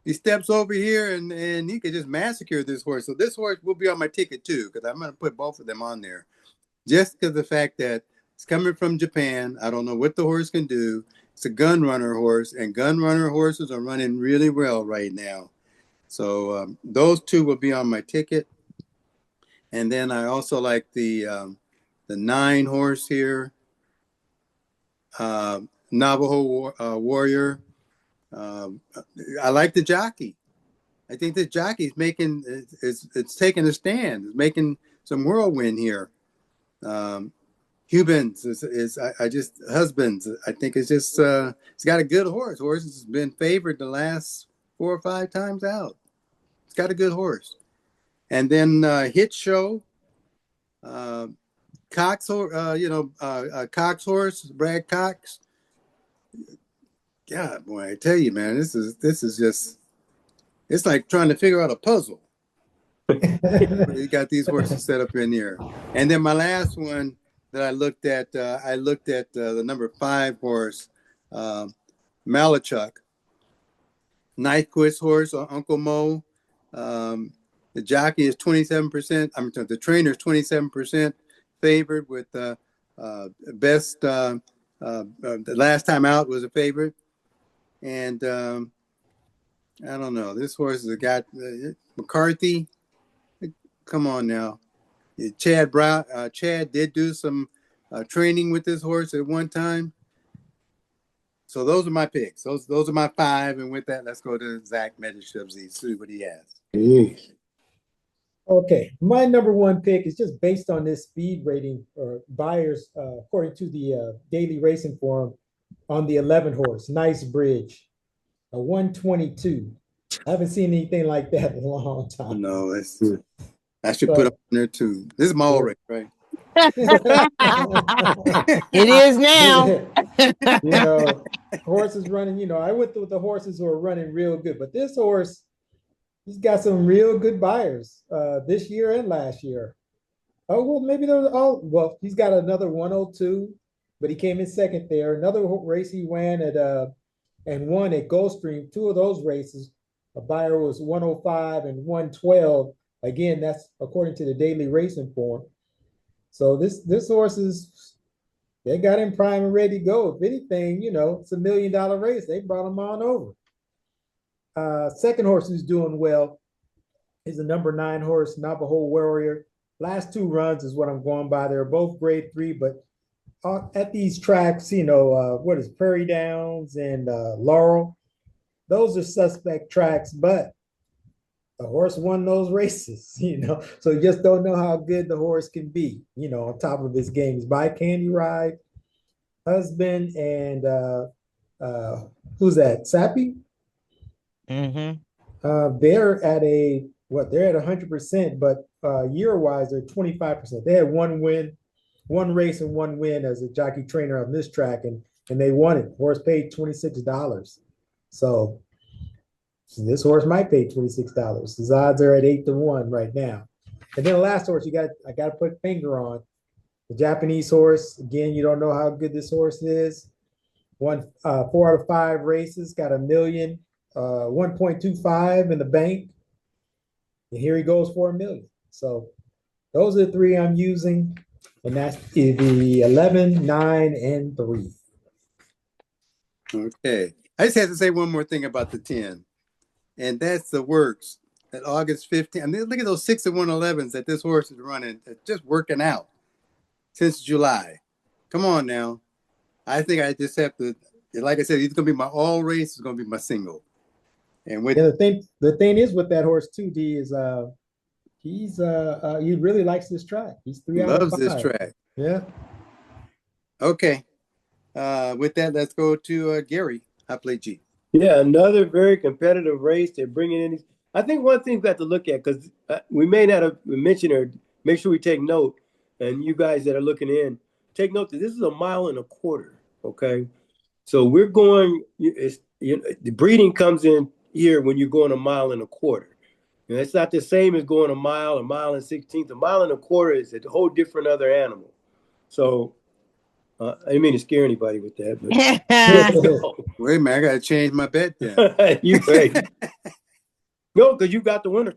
He steps over here and he could just massacre this horse. So this horse will be on my ticket too, because I'm going to put both of them on there. Just because of the fact that it's coming from Japan. I don't know what the horse can do. It's a gun runner horse, and gun runner horses are running really well right now. So those 2 will be on my ticket. And then I also like the 9 horse here, Navajo Warrior. I like the jockey. I think the jockey's it's taking a stand. It's making some whirlwind here. Hubens Husbands. I think it's just it's got a good horse. Horse has been favored the last 4 or 5 times out. It's got a good horse. And then Hit Show, Cox, Cox horse, Brad Cox. God, boy, I tell you, man, this is just it's like trying to figure out a puzzle. You got these horses set up in here, and then my last one that I looked at the number 5 horse, uh, Malachuk, Nyquist horse, Uncle Mo. Um, the jockey is 27%. I'm sorry, the trainer is 27% favored with best. The last time out was a favorite, and I don't know. This horse has got McCarthy. Come on now. Chad Brown. Chad did do some training with this horse at one time. So those are my picks. Those are my 5. And with that, let's go to Zach Medishubs. See what he has. Jeez. Okay, my number 1 pick is just based on this speed rating or buyers, according to the Daily Racing Forum, on the 11 horse, Nice Bridge, a 122. I haven't seen anything like that in a long time. No, I should put up on there too. This is my all race, right? It is now. Horses running, I went through the horses who are running real good, but this horse, he's got some real good buyers this year and last year. Oh, well, maybe well, he's got another 102, but he came in second there. Another race he ran at and won at Gulfstream. 2 of those races, a buyer was 105 and 112. Again, that's according to the Daily Racing Form. So this horse they got him prime and ready to go. If anything, it's $1 million race. They brought him on over. Second horse who's doing well is the number 9 horse, Navajo Warrior. Last 2 runs is what I'm going by. They're both grade 3, but at these tracks, what is Prairie Downs and Laurel, those are suspect tracks, but the horse won those races, so you just don't know how good the horse can be, on top of his game. He's by Candy Ride, Husband, and who's that? Sappy? Mm-hmm. They're at they're at 100%, but year-wise, they're 25%. They had 1 win, 1 race and 1 win as a jockey trainer on this track, and they won it. Horse paid $26. So this horse might pay $26. His odds are at 8-1 right now. And then the last horse I got to put finger on. The Japanese horse. Again, you don't know how good this horse is. Won 4 out of 5 races, got $1 million, 1.25 in the bank. And here he goes for $1 million. So those are the 3 I'm using. And that's the 11, 9, and 3. Okay. I just have to say one more thing about the 10. And that's the works at August 15th. I mean, look at those 6 and 111s that this horse is running, just working out since July. Come on now. I think I just have to, like I said, he's going to be my all race. It's going to be my single. And with the thing is with that horse too, D, is he really likes this track. He's 3 out of 5. Loves this track. Yeah. Okay. With that, let's go to Gary. I play G. Yeah, another very competitive race. They're bringing in. I think one thing we have to look at, because we may not have mentioned or make sure we take note, and you guys that are looking in, take note that this is 1.25 miles. Okay, so we're going. The breeding comes in here when you're going 1.25 miles. And it's not the same as going 1 mile, 1 mile and 16th. 1.25 miles is a whole different other animal. So I didn't mean to scare anybody with that, but wait a minute, I gotta change my bet then. You right. No, because you got the winner.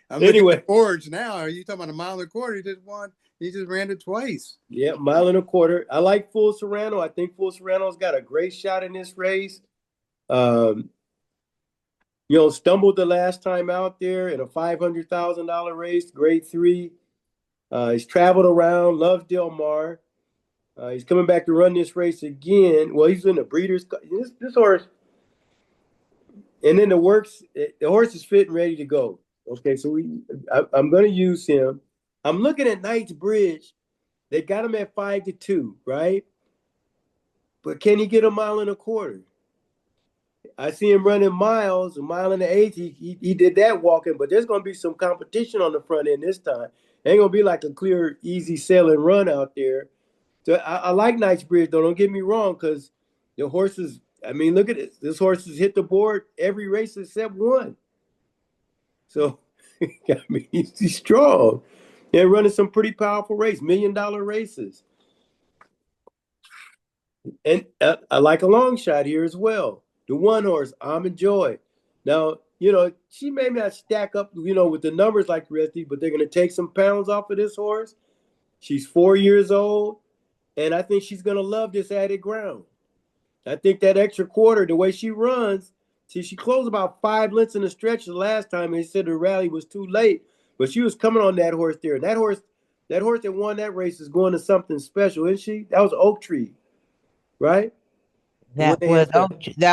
I'm anyway forge now. Are you talking about 1.25 miles? He just won. He just ran it twice. Yeah, 1.25 miles. I like Full Serrano. I think Full Serrano's got a great shot in this race. Stumbled the last time out there in a $500,000 race, grade 3. He's traveled around, loves Del Mar. He's coming back to run this race again. Well, he's in the breeders. This horse, and then the horse is fit and ready to go. Okay, so I'm going to use him. I'm looking at Knight's Bridge. They got him at 5-2, right? But can he get 1.25 miles? I see him running miles, 1.1 miles. He did that walking, but there's going to be some competition on the front end this time. Ain't going to be like a clear, easy sailing run out there. So I like Knightsbridge, though. Don't get me wrong, because the horses. I mean, look at it. This horse has hit the board every race except one. So, I mean, he's strong. They're running some pretty powerful races, $1 million races. And I like a long shot here as well. The one horse, I'm Joy. Now, she may not stack up, with the numbers like the rest of these, but they're going to take some pounds off of this horse. She's 4 years old, and I think she's going to love this added ground. I think that extra quarter, the way she runs, she closed about 5 lengths in the stretch the last time, and they said the rally was too late, but she was coming on that horse there. And that horse that won that race is going to something special, isn't she? That was Oak Tree, right? That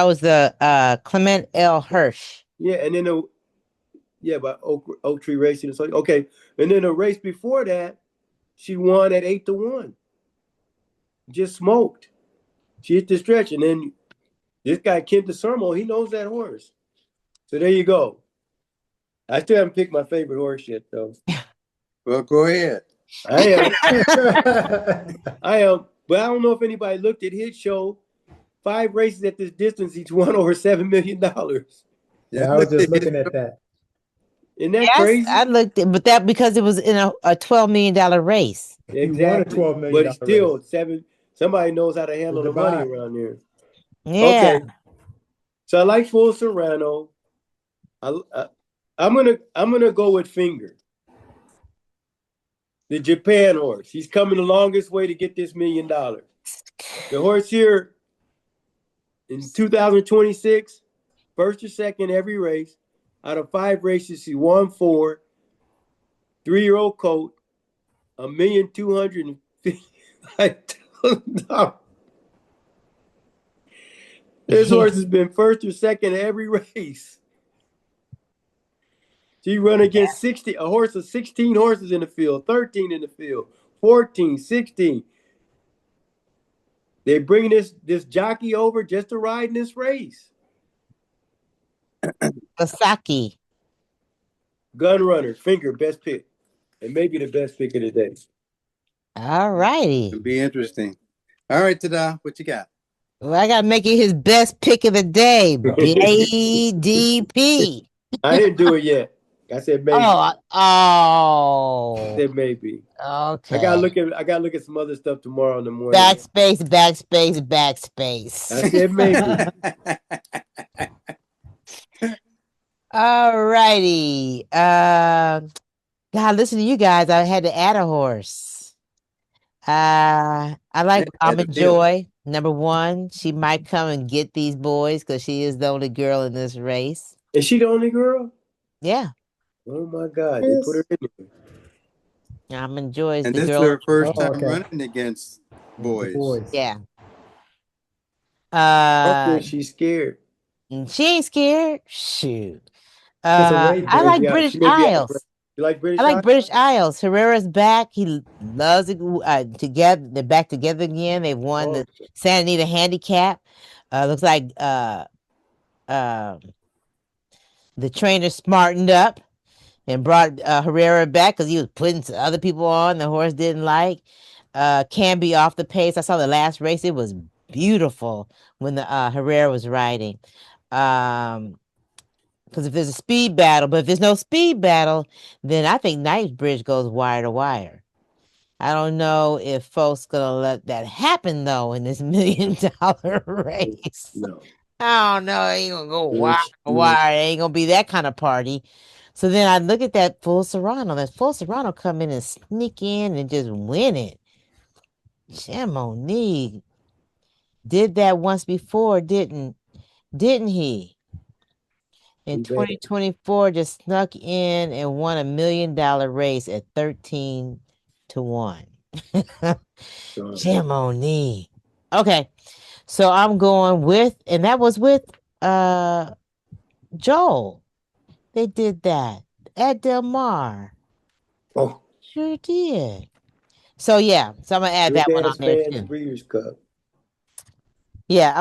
was the Clement L. Hirsch. Yeah, and then but Oak Tree Racing. So okay, and then the race before that, she won at 8-1. Just smoked. She hit the stretch, and then this guy Kent DeSermo, he knows that horse. So there you go. I still haven't picked my favorite horse yet, though. Well, go ahead. I am. I am. But I don't know if anybody looked at his show. 5 races at this distance, each won over $7 million. Yeah, I was just looking at that. Isn't that crazy? I looked at, but that because it was in a $12 million race. Exactly. You won a $12 million but still, race. somebody knows how to handle the money around here. Yeah. Okay. So I like Full Serrano. I'm gonna go with Finger. The Japan horse. He's coming the longest way to get this $1 million. The horse here in 2026, first or second every race. Out of 5 races, he won 4. 3-year-old colt, $1,250,000. This horse has been first or second every race. She run against a horse of 16 horses in the field, 13 in the field, 14, 16. They bring this jockey over just to ride in this race. Asaki. Gun Runner, Finger, best pick. And maybe the best pick of the day. All righty. It'll be interesting. All right, Tada, what you got? Well, I got to make it his best pick of the day. BDP. I didn't do it yet. I said maybe. Oh. I said maybe. Okay. I gotta look at some other stuff tomorrow in the morning. Backspace. I said maybe. All righty. God, listen to you guys. I had to add a horse. I like Almond Joy. Number 1, she might come and get these boys because she is the only girl in this race. Is she the only girl? Yeah. Oh my God, they put her in there. Almond Joy is and the this girl. is her first time running against boys. Yeah. She's scared. She ain't scared. Shoot. I like British Isles. You like British? I like British Isles. Herrera's back. He loves it. Together, they're back together again. They've won the Santa Anita Handicap. Looks like the trainer smartened up and brought Herrera back because he was putting other people on the horse didn't like. Can be off the pace. I saw the last race. It was beautiful when the Herrera was riding. Because if there's a speed battle, but if there's no speed battle, then I think Knightsbridge goes wire to wire. I don't know if folks gonna let that happen though in this $1 million race. No. I don't know. It ain't gonna go wire to wire. It ain't gonna be that kind of party. So then I look at that Full Serrano. That Full Serrano come in and sneak in and just win it. Chamonix did that once before, didn't he? In 2024, just snuck in and won $1 million race at 13-1. Chamonix. Okay, so I'm going with, and that was with Joel. They did that at Del Mar. Oh, sure did. So yeah, so I'm gonna add that one on there too. Breeders' Cup. Yeah, I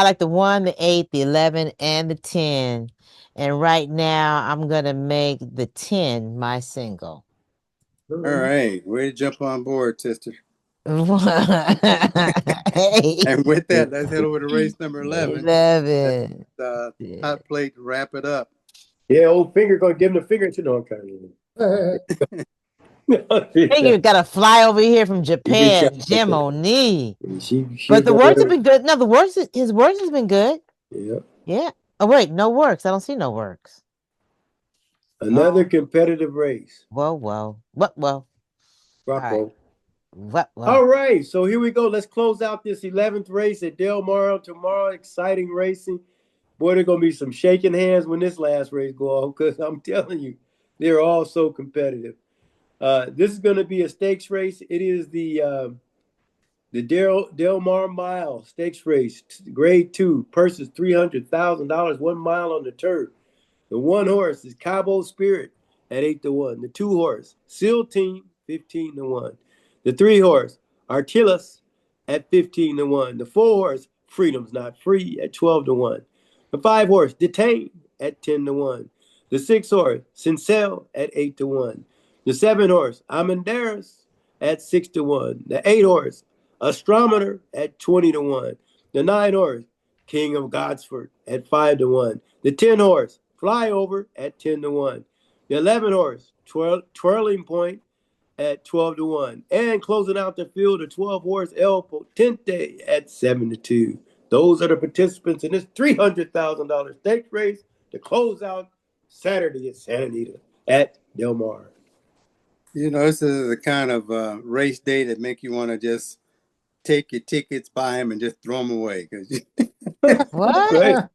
like the 1, the 8, the 11, and the 10. And right now I'm gonna make the 10 my single. All right, way to jump on board, sister. Hey, And with that, let's head over to race number 11. 11. Hot plate to wrap it up. Yeah, old finger gonna give him the finger. You know, I'm kind Hey, you of. got to fly over here from He just Japan, got Jim O'Neill. she But the words have going. been good. No, his words has been good. Yeah. Yeah. Oh, wait, no works. I don't see no works. Another Oh, competitive race. whoa, whoa. What, well, all right. Bravo. What, All well. right, so here we go. Let's close out this 11th race at Del Mar tomorrow. Exciting racing. Boy, there's gonna be some shaking hands when this last race go off, because I'm telling you, they're all so competitive. This is gonna be a stakes race. It is the Del Mar Mile Stakes Race, Grade 2. Purse is $300,000, 1 mile on the turf. The one horse is Cabo Spirit at 8-1. The two horse, Seal Team, 15-1. The three horse, Artillas at 15-1. The four horse, Freedom's Not Free at 12-1. The five horse, Detain at 10-1. The six horse, Sincel at 8-1. The seven horse, Amenderas at 6-1. The eight horse, Astrometer at 20-1. The nine horse, King of Godsford at 5-1. The 10 horse, Flyover at 10-1. The 11 horse, Twirling Point at 12-1. And closing out the field, the 12 horse El Potente at 7-2. Those are the participants in this $300,000 stakes race to close out Saturday at Santa Anita at Del Mar. You know, this is the kind of race day that make you want to just take your tickets, buy them, and just throw them away because What?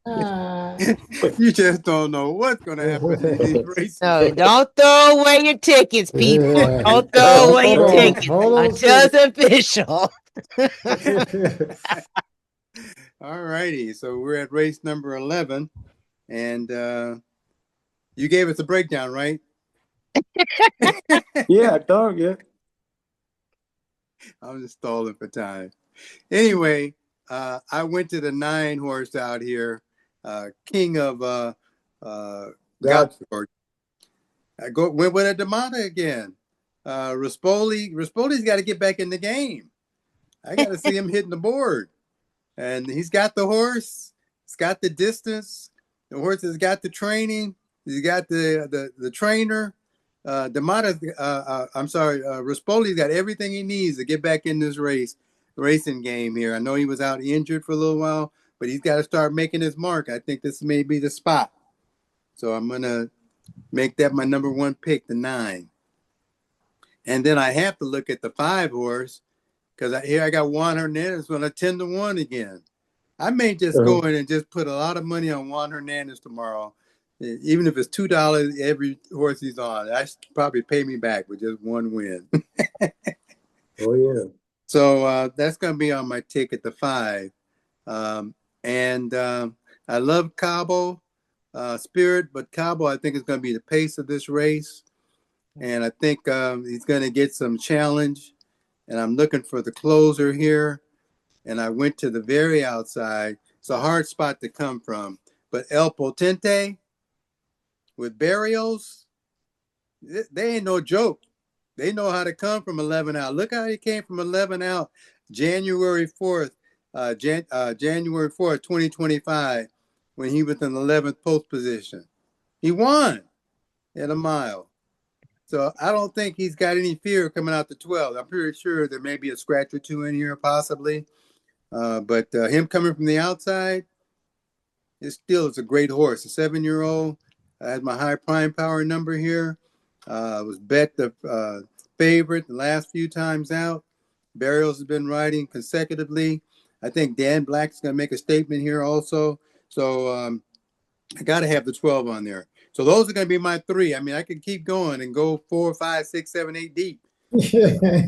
you just don't know what's going to happen in these races. No, don't throw away your tickets, people. Don't throw Hold away your on, tickets hold on a until it's official. All righty. So we're at race number 11. And you gave us a breakdown, right? Yeah, dog, yeah. I'm just stalling for time. Anyway, I went to the 9 horse out here, King of God. Gosport. Went with a Demata again. Rispoli's got to get back in the game. I got to see him hitting the board. And he's got the horse. He's got the distance. The horse has got the training. He's got the trainer. Rispoli's got everything he needs to get back in this racing game here. I know he was out injured for a little while, but he's got to start making his mark. I think this may be the spot. So I'm going to make that my number 1 pick, the 9. And then I have to look at the 5 horse because I got Juan Hernandez on a 10-1 again. I may just go in and just put a lot of money on Juan Hernandez tomorrow, even if it's $2 every horse he's on. That should probably pay me back with just one win. Oh, yeah. So that's going to be on my ticket, the 5. And I love Cabo Spirit, but Cabo I think is going to be the pace of this race. And I think he's going to get some challenge. And I'm looking for the closer here. And I went to the very outside. It's a hard spot to come from. But El Potente with Barrios, they ain't no joke. They know how to come from 11 out. Look how he came from 11 out January 4th, January 4th, 2025, when he was in the 11th post position. He won at a mile. So I don't think he's got any fear coming out to 12. I'm pretty sure there may be a scratch or two in here, possibly. But him coming from the outside, it's a great horse. A 7-year-old. I had my high prime power number here. Was bet the favorite the last few times out. Barrios has been riding consecutively. I think Dan Black's going to make a statement here also. So I got to have the 12 on there. So those are going to be my 3. I mean, I could keep going and go 4, 5, 6, 7, 8 deep.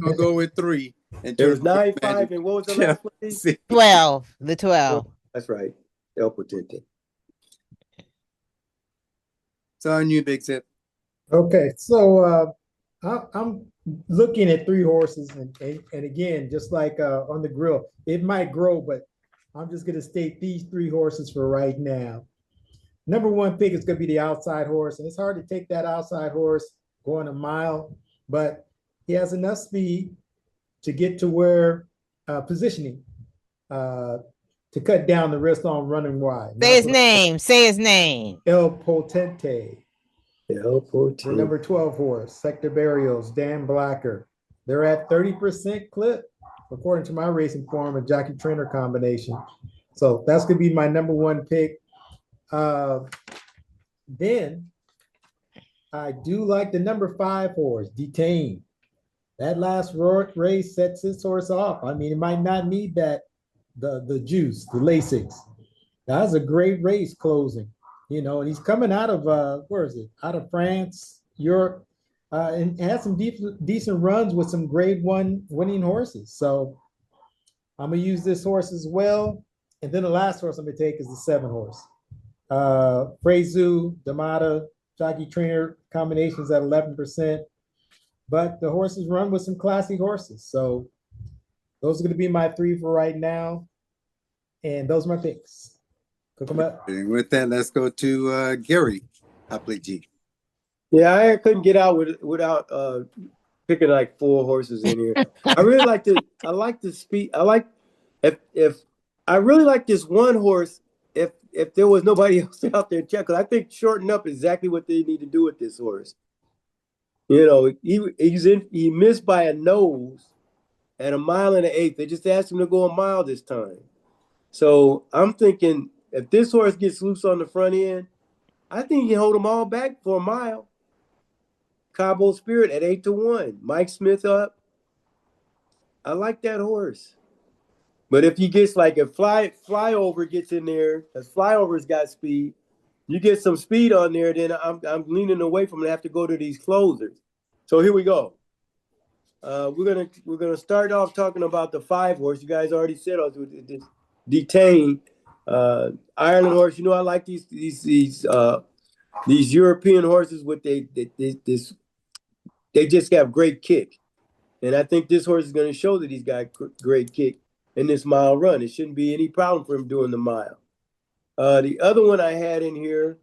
I'll go with 3. It was 9, 5, and what was the last one? 12. The 12. That's right. El Potente. It's on you, Big Zip. Okay, so I'm looking at 3 horses, and again, just like on the grill, it might grow, but I'm just going to state these 3 horses for right now. Number 1 pick is going to be the outside horse, and it's hard to take that outside horse going a mile, but he has enough speed. to get to where positioning to cut down the risk on running wide. Say his name. Say his name. El Potente. El The number 12 horse, Sector Barrios, Dan Blacker. They're at 30% clip, according to my racing form, a jockey trainer combination. So that's going to be my number one pick. Then I do like the number 5 horse, Detain. That last race sets this horse off. I mean, it might not need that, the juice, the Lasix. That was a great race closing, you know, and he's coming out of, where is it? Out of France, Europe, and had some decent runs with some grade 1 winning horses. So I'm going to use this horse as well. And then the last horse I'm going to take is the 7 horse. Frezu, Damata, jockey trainer combinations at 11%. But the horses run with some classy horses. So those are going to be my 3 for right now. And those are my picks. Cook them up. And with that, let's go to Gary Hopley G. Yeah, I couldn't get out without picking like 4 horses in here. I really like the speed. I like if I really like this one horse if there was nobody else out there check, because I think shorten up exactly what they need to do with this horse. You know, he missed by a nose at 1 1/8. They just asked him to go a mile this time. So I'm thinking if this horse gets loose on the front end, I think he can hold them all back for a mile. Cabo Spirit at 8-1. Mike Smith up. I like that horse. But if he gets like if flyover gets in there, because flyover's got speed, you get some speed on there, then I'm leaning away from it. I have to go to these closers. So here we go. We're gonna start off talking about the 5 horse. You guys already said this Detain. Ireland horse. You know I like these European horses with they just have great kick, and I think this horse is going to show that he's got great kick in this mile run. It shouldn't be any problem for him doing the mile. The other one I had in here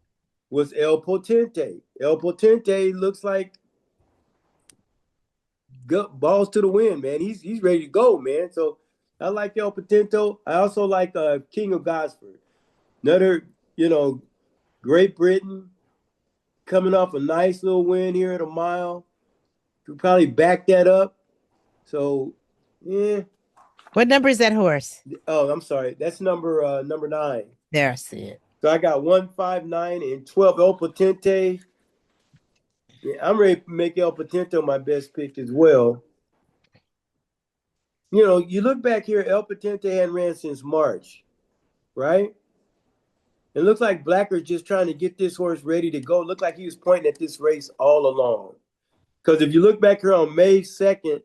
was El Potente. El Potente looks like balls to the wind, man. He's ready to go, man. So I like El Potente. I also like King of Gosford. Another, Great Britain coming off a nice little win here at a mile. Could probably back that up. So, yeah. What number is that horse? Oh, I'm sorry. That's number 9. There, I see it. So I got 1, 5, 9, and 12. El Potente. Yeah, I'm ready to make El Potente my best pick as well. You look back here, El Potente hadn't ran since March, right? It looks like Blacker's just trying to get this horse ready to go. It looked like he was pointing at this race all along. Because if you look back here on May 2nd,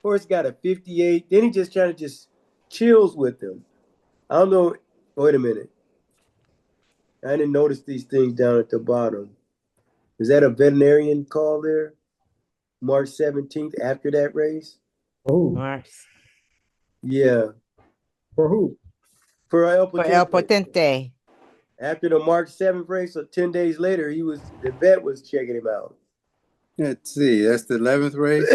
horse got a 58. Then he just trying to chills with him. I don't know. Wait a minute. I didn't notice these things down at the bottom. Is that a veterinarian call there? March 17th after that race? Oh, Mars. Yeah. for who? For El For Potente. El Potente. After the March 7th race, so 10 days later, the vet was checking him out. Let's see. That's the 11th race.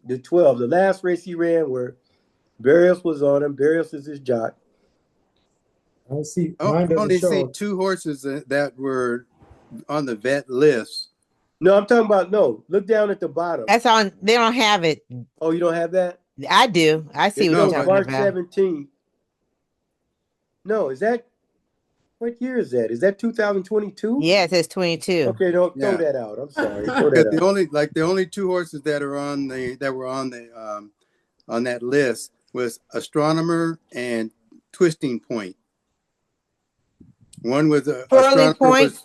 The 12th. The last race he ran where Barrios was on him. Barrios is his jock. I see. I Mine doesn't only see show. 2 horses that were on the vet list. No, I'm talking about, look down at the bottom. That's on. They don't have it. Oh, you don't have that? I do. I see what No, you're talking March about. 17th. No, what year is that? Is that 2022? Yeah, it says 22. Okay, throw Yeah. that out. I'm sorry. Throw that out. The only 2 horses that were on that list was Astronomer and Twisting Point. One was Twirling Point.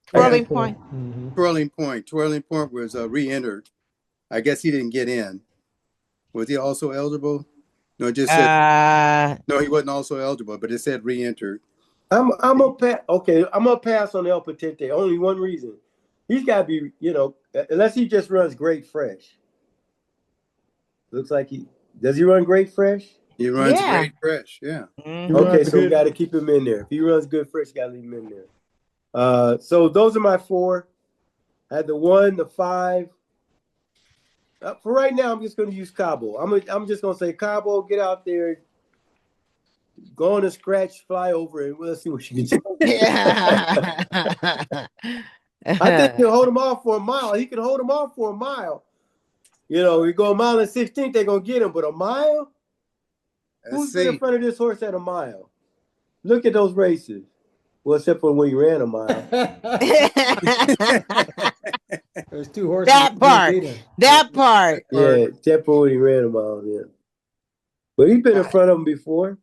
Twirling Yeah. Point. Mhm. Twirling Point. Twirling Point was re-entered. I guess he didn't get in. Was he also eligible? No, it just said no. He wasn't also eligible, but it said re-entered. I'm gonna pass on El Potente. Only one reason. He's got to be, unless he just runs Great Fresh. Looks like does he run Great Fresh? He runs Yeah. Great Fresh. Yeah. Mhm. Okay, so we got to keep him in there. If he runs Good Fresh, got to leave him in there. So those are my 4. I had the 1, the 5, For right now, I'm just going to use Cabo. I'm just going to say, Cabo, get out there, go on a scratch, fly over, and we'll see what you can do. I think he'll hold him off for a mile. He can hold him off for a mile. You know, we go a mile and 16th, they're going to get him. But a mile? Who's been in front of this horse at a mile? Look at those races. Well, except for when he ran a mile. There's 2 horses. That part. Yeah, except for when he ran a mile, yeah. But he's been in front of him before.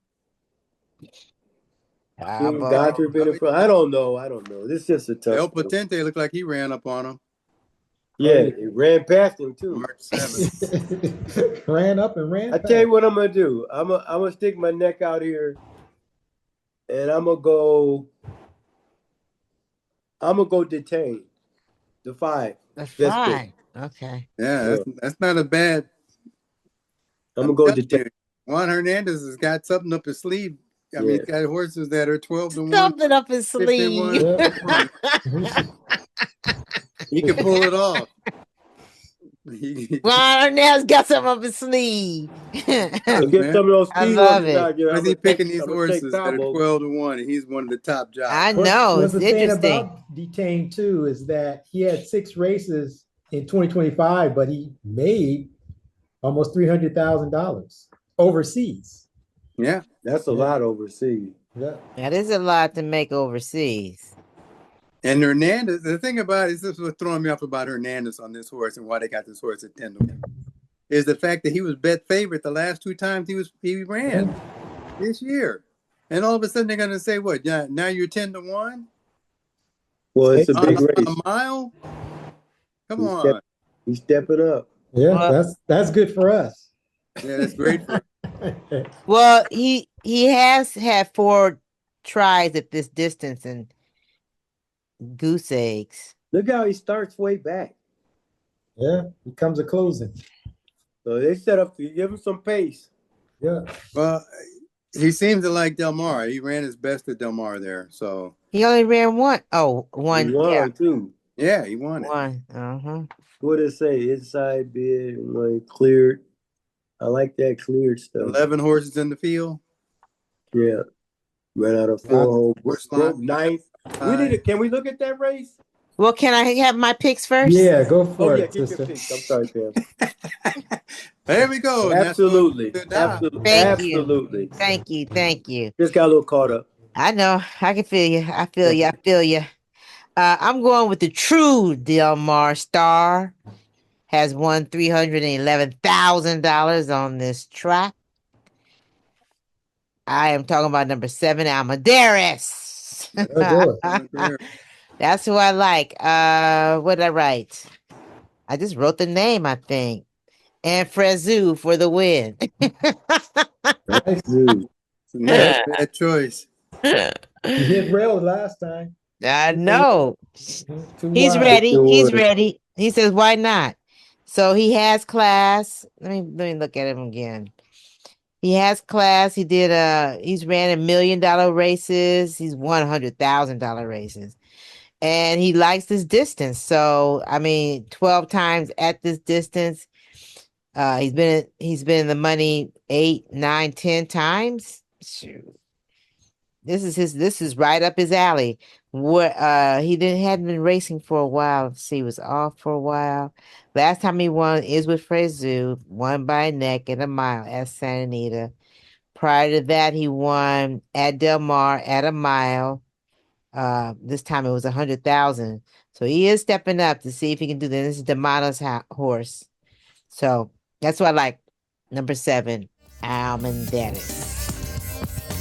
Godfrey been in front. I don't know. This is just a tough El Potente looked like he ran up on him. Yeah, he ran past him too. March 7th. Ran up and ran. I tell you what I'm gonna do. I'm gonna stick my neck out here, and I'm gonna go Detain. The 5. The 5. Okay. Yeah, that's not a bad. I'm gonna go Detain. Juan Hernandez has got something up his sleeve. I mean, he's got horses that are 12-1. Something up his sleeve. He can pull it off. Juan Hernandez got something up his sleeve. Get some of those I love it. Why is he picking these horses that are 12-1, and he's one of the top jobs? I know. It's the thing interesting. about Detain too is that he had 6 races in 2025, but he made almost $300,000 overseas. Yeah, that's a lot overseas. Yeah, that is a lot to make overseas. And Hernandez, the thing about it is, this is what's throwing me off about Hernandez on this horse and why they got this horse at 10-1, is the fact that he was bet favorite the last 2 times he ran this year. And all of a sudden they're going to say, what, now you're 10-1? Well, it's a big race. A mile? Come on. He's stepping up. Yeah, that's good for us. Yeah, that's great for Well, he has had 4 tries at this distance and goose eggs. Look how he starts way back. Yeah, he comes a closing. So they set up to give him some pace. Yeah. Well, he seems to like Del Mar. He ran his best at Del Mar there. So he only ran one. Oh, one. He won too. Yeah, he won it. One. What did it say? Inside bid, cleared. I like that cleared stuff. 11 horses in the field. Yeah. Ran out of 4 holes. Broke 9th. Can we look at that race? Well, can I have my picks first? Yeah, go for it, get sister. your picks. I'm sorry, Pam. There we go. Absolutely. Absolutely. Thank you. Just got a little caught up. I know. I can feel you. I feel you. I'm going with the true Del Mar star. Has won $311,000 on this track. I am talking about number 7, Amadeus. That's who I like. What did I write? I just wrote the name, I think. And Frezu for the win. Nice bad choice. He hit rail last time. I know. He's ready. He says, why not? So he has class. Let me look at him again. He has class. He's ran $1 million races. He's won $100,000 races. And he likes this distance. So, 12 times at this distance. He's been in the money 8, 9, 10 times. Shoot. This is right up his alley. Hadn't been racing for a while. Let's see, he was off for a while. Last time he won is with Frezu, won by a neck in a mile at Santa Anita. Prior to that, he won at Del Mar at a mile. This time it was 100,000. So he is stepping up to see if he can do this. This is D'Amato's horse. So that's what I like. Number 7, Almendaris.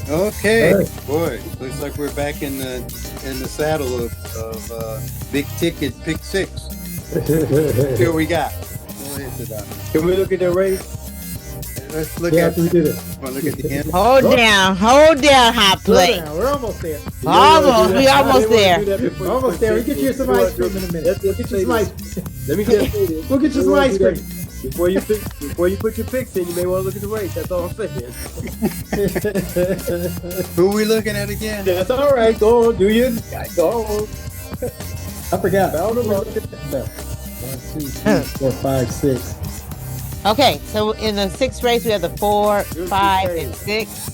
Okay, boy, looks like we're back in the saddle of big ticket pick 6. Here we got. Can we look at the race? Let's look at. We did it. Look at the end. Hold down, hot plate. We're almost there. We almost there. Almost there. We'll get you some ice cream in a minute. We'll get you some ice cream. Let me just say this. We'll get you some ice cream. Before you put your picks in, you may want to look at the race. That's all I'm saying. Who are we looking at again? That's all right. Go on. Do you? Go on. I forgot. 1, 2, 3, 4, 5, 6. Okay, so in the 6th race, we have the 4, Here's 5, the and same. 6.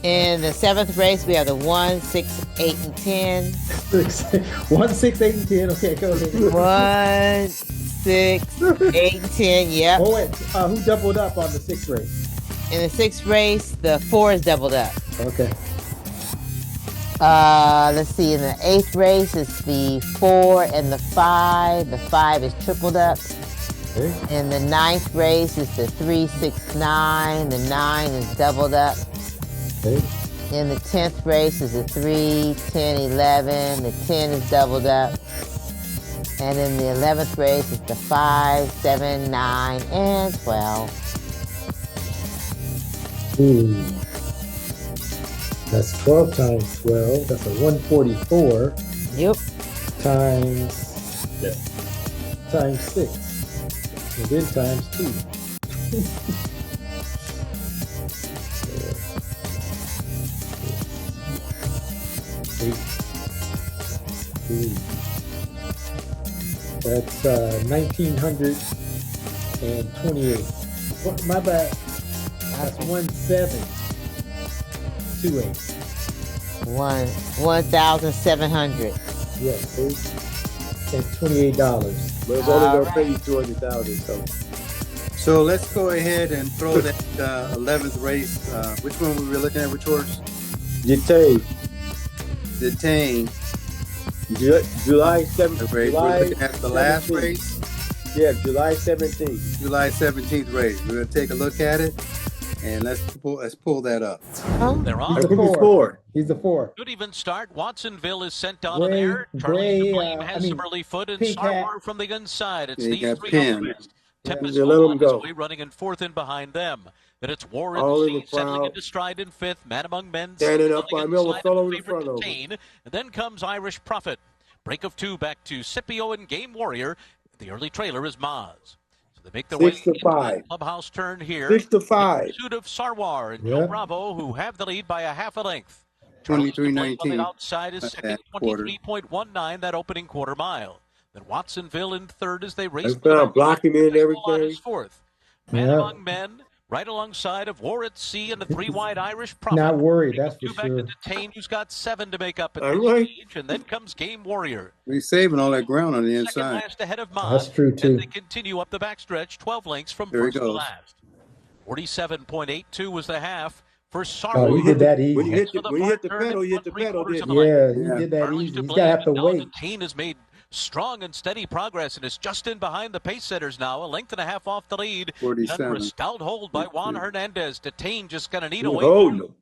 In the 7th race, we have the 1, 6, 8, and 10. 1, 6, 8, and 10. Okay, go ahead. 1, 6, 8, and 10. Yep. Oh, wait. Who doubled up on the 6th race? In the 6th race, the 4 is doubled up. Okay. Let's see. In the 8th race, it's the 4 and the 5. The 5 is tripled up. Okay. In the 9th race, it's the 3, 6, 9. The 9 is doubled up. Okay. In the 10th race is the 3, 10, 11. The 10 is doubled up. And in the 11th race is the 5, 7, 9, and 12. Ooh. That's 12 times 12. That's a 144 Yep. times 6. And then times 2. That's 1928. What, my bad. That's 1728. 1,700. Yes, see? And $28. But it's only All gonna pay you 200,000. So let's go ahead and throw that 11th race. Which one were we looking at? Which horse? Detain. Detain. July 7th. Okay, we're looking at the last 17th. race, Yeah, July 17th. July 17th race. We're going to take a look at it, and let's pull that up. Oh, They're He's on. the Who's 4. four? He's the 4. Good even start. Watsonville is sent on in Gray- there. Charlie Gray, DeBlame has some early foot, and pink hat. Sarwar from the inside. It's Yeah, you these got three Penn. on the list. Tempest Yeah, let Vol 'em on his go. way, running in 4th and behind them. Then it's Warren All in C the settling crowd. into stride in 5th. Man Among Men Standing up settling by Miller, inside fell of over the favorite front of him. Detain. And then comes Irish Prophet. Break of 2 back to Scipio and Game Warrior. The early trailer is Maz. So they make their way 6 to into 5. that clubhouse turn here. 6 to In 5. pursuit of Sarwar and Yeah. Joe Bravo, who have the lead by a half a length. Charlie DeBlame on 23-19. the outside is second, quarter. 23.19 that opening quarter mile. Then Watsonville in 3rd as they race. I found blocking in and Tempest Vol on everything. is 4th. Man Yeah. Among Men, right alongside of War at Sea and the 3 wide Irish Prophet. Not worried, Break that's of for 2 back sure. to Detain, who's got 7 to make up at All this right. stage. And then comes Game Warrior. We're saving all that ground on the Second inside. last ahead of Maz. That's true, too. As they continue up the backstretch, 12 lengths from There he first to goes. last. 47.82 was the half for Oh, Sarwar. he did that When you easy. hit the, For the when you hit the far turn, pedal, you hit it's the 1 pedal, 3/4 didn't of you? a Yeah, length. he did that Charlie easy. He's DeBlame, got to have to now wait. Detain has made strong and steady progress and is just in behind the pace setters now, a length and a half off the lead. Under a 47. stout hold by Juan Hernandez. Detain just going to need a He's wait. holding him.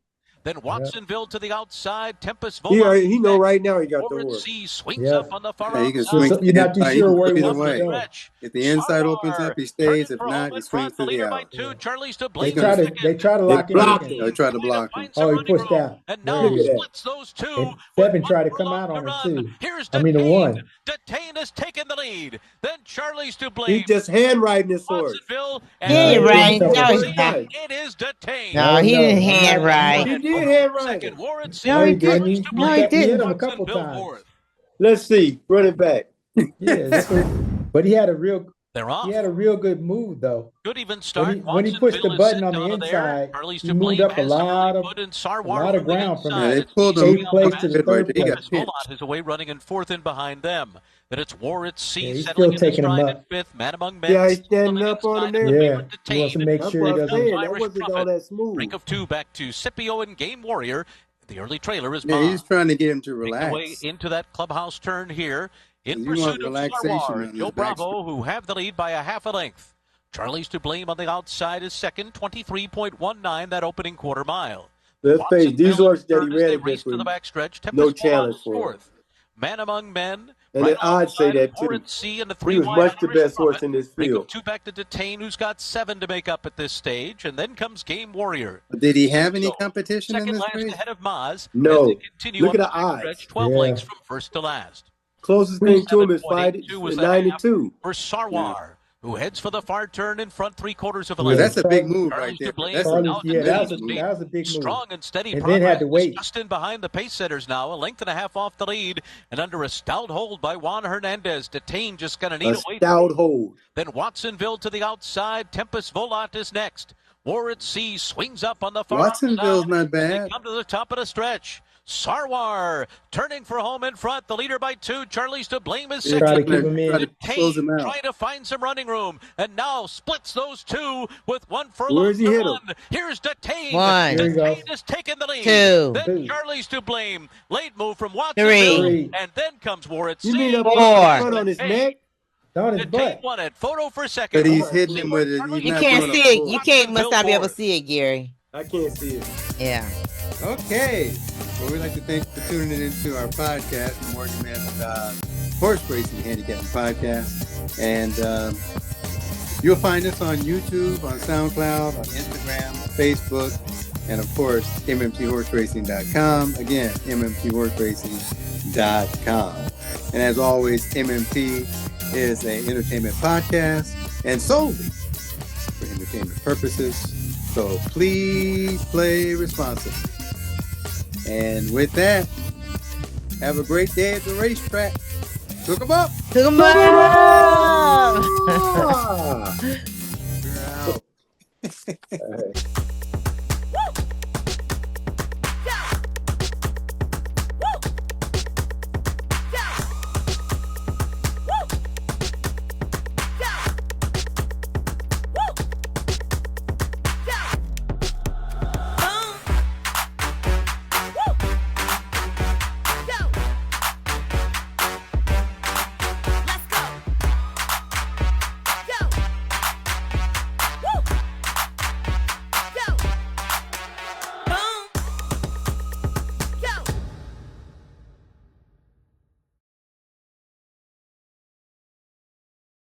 Then Watsonville to the outside. Tempest He Vol. know right now he got the Warren horse. C swings Yeah. up on the far Yeah, he can outside. swing. So you're not too He sure can where go he either wants to way. go. Stretch. If the inside Sarwar opens up, he turning stays. If for home not, in he front. swings The to the leader by out. 2. Charlie's to They Blake. try to lock him blocked in. him. They tried to block him. Oh, he pushed out. And There now he is. splits those two. And with 7 tried to one come long out on to him, run. too. Here's I mean, the Detain. 1. Detain has taken the lead. Then Charlie's to He blame. just handwriting this horse. Watsonville. He And ain't No, right. no, No, he's no. not. it is Detain. No, he no, didn't I'm hand not- I'm right. He did handwrite Second, it. Warren C. No, he didn't. Charlie's He- to he No, he blame. got- he hit didn't. him a couple Watsonville times. fourth. Let's see. Running back. Yeah, but he had a real They're off. good move though. Good even start. When he pushed the Watsonville is button sent on the out of there. inside, Charlie's he to moved blame up a has some early lot of foot, and Sarwar of from the ground from inside. Yeah, they It's pulled easy him. eighth place to the Good right third there. He got place. pinched. Volot is away running in 4th and behind them. Then it's War at Sea Yeah, he's settling still into taking him stride up. at 5th. Man Among Men. Yeah, he's still standing on the up on him inside there. of the Yeah, favorite he wants to Detain. make That's sure what he I'm doesn't. saying. That Irish wasn't all Prophet. that smooth. Break of 2 back to Scipio and Game Warrior. The early trailer is Yeah, he's Bob. trying to get him to Make their way relax. into that clubhouse turn here. In You want pursuit of relaxation Sarwar on and this Joe Bravo, backstretch. who have the lead by a half a length. Charlie's to blame on the outside is second, 23.19 that opening quarter mile. Let's face it, these Watsonville horses that third he as ran they race against to the were backstretch. no Tempest challenge Vol for him. fourth. Man Among Men. And Right the odds say alongside that of too. Warren C and the He three was wide much the Irish best horse Prophet. in this Break of field. 2 back to Detain, who's got 7 to make up at this stage. And then comes Game Warrior. Did he have any So, competition in second this last race? ahead of Maz. No. As they continue Look up at the odds. stretch, 12 Yeah. lengths from first to last. Closest thing to him is 7.82 was the 92. for Sarwar, who heads for the far turn in front 3/4 of a Well, length. that's a big move right Charlie's there. to blame. That's Charlie, Now yeah, that was a lead. big move. Strong and steady And then had to progress. wait. Just in behind the pace setters now, a length and a half off the lead, and under a stout hold by Juan Hernandez. Detain just going to need A a wait. stout hold. Then Watsonville to the outside. Tempest Volant is next. War at Sea swings up on the far Watsonville's outside. not bad. They come to the top of the stretch. Sarwar turning for home in front. The leader by 2. Charlie's to blame is Try to second. keep him in. Try to close him out. Trying to find some running room, and now splits those 2 with 1 furlong Where's he to hit him? run. Here's Detain. One. Here he goes. Detain is taking the lead. 2. Then Charlie's to blame. Late move from Watsonville. 3. And then comes War at Sea. You mean up 4. front on his Detain. neck? Down his Detain butt. won it. Photo for second. But he's hitting him with it. He's You not can't doing see a it. full- You can't. Must not be able to Billboard. see it, Gary. I can't see it. Yeah. Okay. Well, we'd like to thank you for tuning into our podcast, the Morgan Man Horse Racing Handicapping Podcast. And you'll find us on YouTube, on SoundCloud, on Instagram, Facebook, and of course, mmthorseracing.com. Again, mmthorseracing.com. And as always, MMT is an entertainment podcast and solely for entertainment purposes. So please play responsibly. And with that, have a great day at the racetrack. Hook 'em up. Took him up. Ah! We're out. All right.